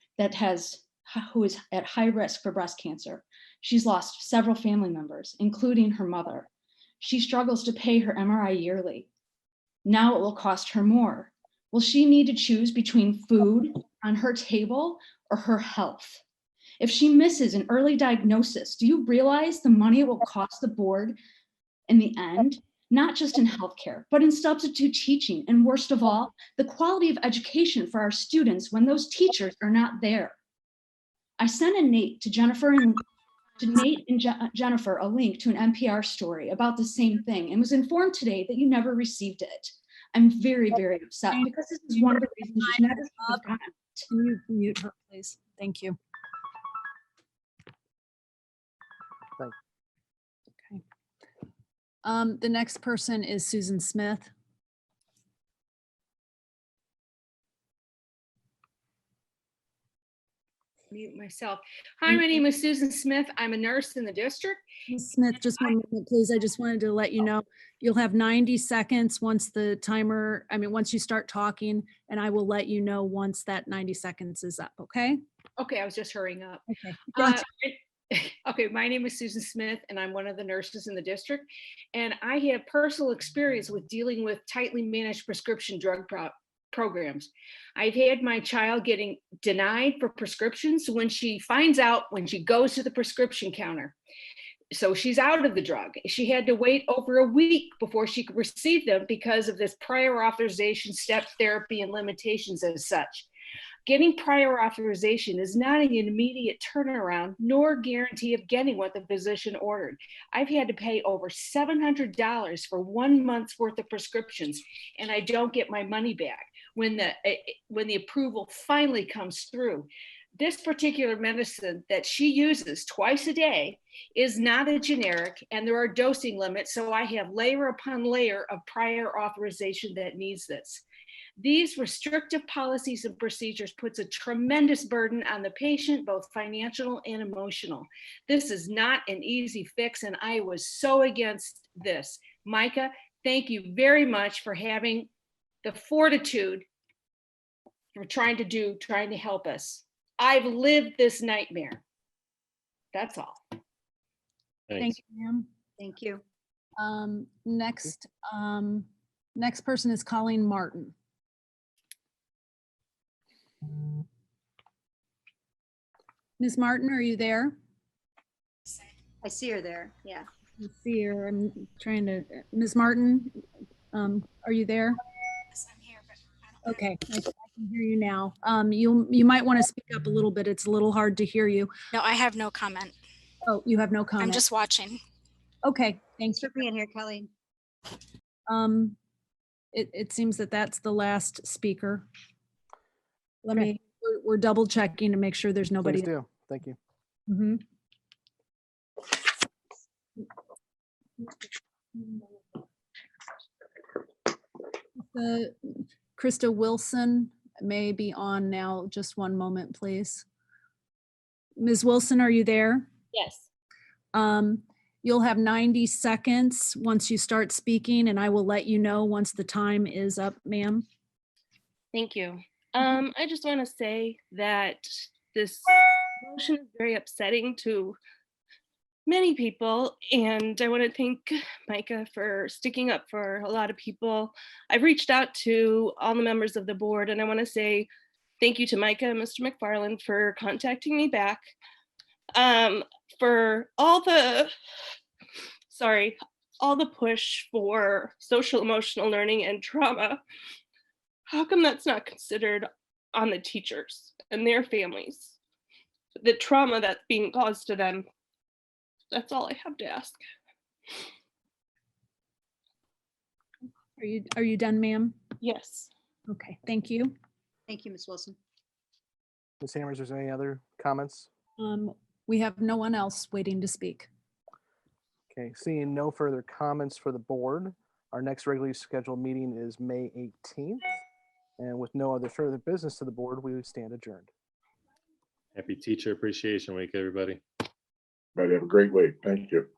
who is at high risk for breast cancer. She's lost several family members, including her mother. She struggles to pay her MRI yearly. Now it will cost her more. Will she need to choose between food on her table or her health? If she misses an early diagnosis, do you realize the money it will cost the board in the end? Not just in healthcare, but in substitute teaching, and worst of all, the quality of education for our students when those teachers are not there. I sent Nate and Jennifer a link to an NPR story about the same thing and was informed today that you never received it. I'm very, very upset because this is one of the reasons you should never have gotten it. Can you mute her, please? Thank you. Okay. The next person is Susan Smith. Mute myself. Hi, my name is Susan Smith. I'm a nurse in the district. Ms. Smith, just 1 moment, please. I just wanted to let you know, you'll have 90 seconds once once you start talking, and I will let you know once that 90 seconds is up, okay? Okay, I was just hurrying up. Okay. Gotcha. Okay, my name is Susan Smith, and I'm one of the nurses in the district. And I have personal experience with dealing with tightly managed prescription drug programs. I've had my child getting denied for prescriptions when she finds out when she goes to the prescription counter. So she's out of the drug. She had to wait over a week before she could receive them because of this prior authorization, step therapy, and limitations as such. Getting prior authorization is not an immediate turnaround nor guarantee of getting what the physician ordered. I've had to pay over $700 for 1 month's worth of prescriptions, and I don't get my money back when the approval finally comes through. This particular medicine that she uses twice a day is not a generic, and there are dosing limits, so I have layer upon layer of prior authorization that needs this. These restrictive policies and procedures puts a tremendous burden on the patient, both financial and emotional. This is not an easy fix, and I was so against this. Micah, thank you very much for having the fortitude for trying to help us. I've lived this nightmare. That's all. Thank you, ma'am. Thank you. Next person is Colleen Martin. Ms. Martin, are you there? I see her there. Yeah. I see her. I'm trying to, Ms. Martin, are you there? Yes, I'm here, but I don't. Okay, I can hear you now. You might want to speak up a little bit. It's a little hard to hear you. No, I have no comment. Oh, you have no comment. I'm just watching. Okay, thanks for being here, Colleen. It seems that that's the last speaker. We're double checking to make sure there's nobody. Please do. Thank you. Mhm. Krista Wilson may be on now. Just one moment, please. Ms. Wilson, are you there? Yes. You'll have 90 seconds once you start speaking, and I will let you know once the time is up, ma'am. Thank you. I just want to say that this motion is very upsetting to many people, and I want to thank Micah for sticking up for a lot of people. I've reached out to all the members of the board, and I want to say thank you to Micah and Mr. McFarland for contacting me back. For all the push for social emotional learning and trauma. How come that's not considered on the teachers and their families? The trauma that's being caused to them. That's all I have to ask. Are you done, ma'am? Yes. Okay, thank you. Thank you, Ms. Wilson. Ms. Hammers, is there any other comments? We have no one else waiting to speak. Okay, seeing no further comments for the board, our next regularly scheduled meeting is May 18th. And with no other further business to the board, we stand adjourned. Happy Teacher Appreciation Week, everybody. Everybody have a great week. Thank you.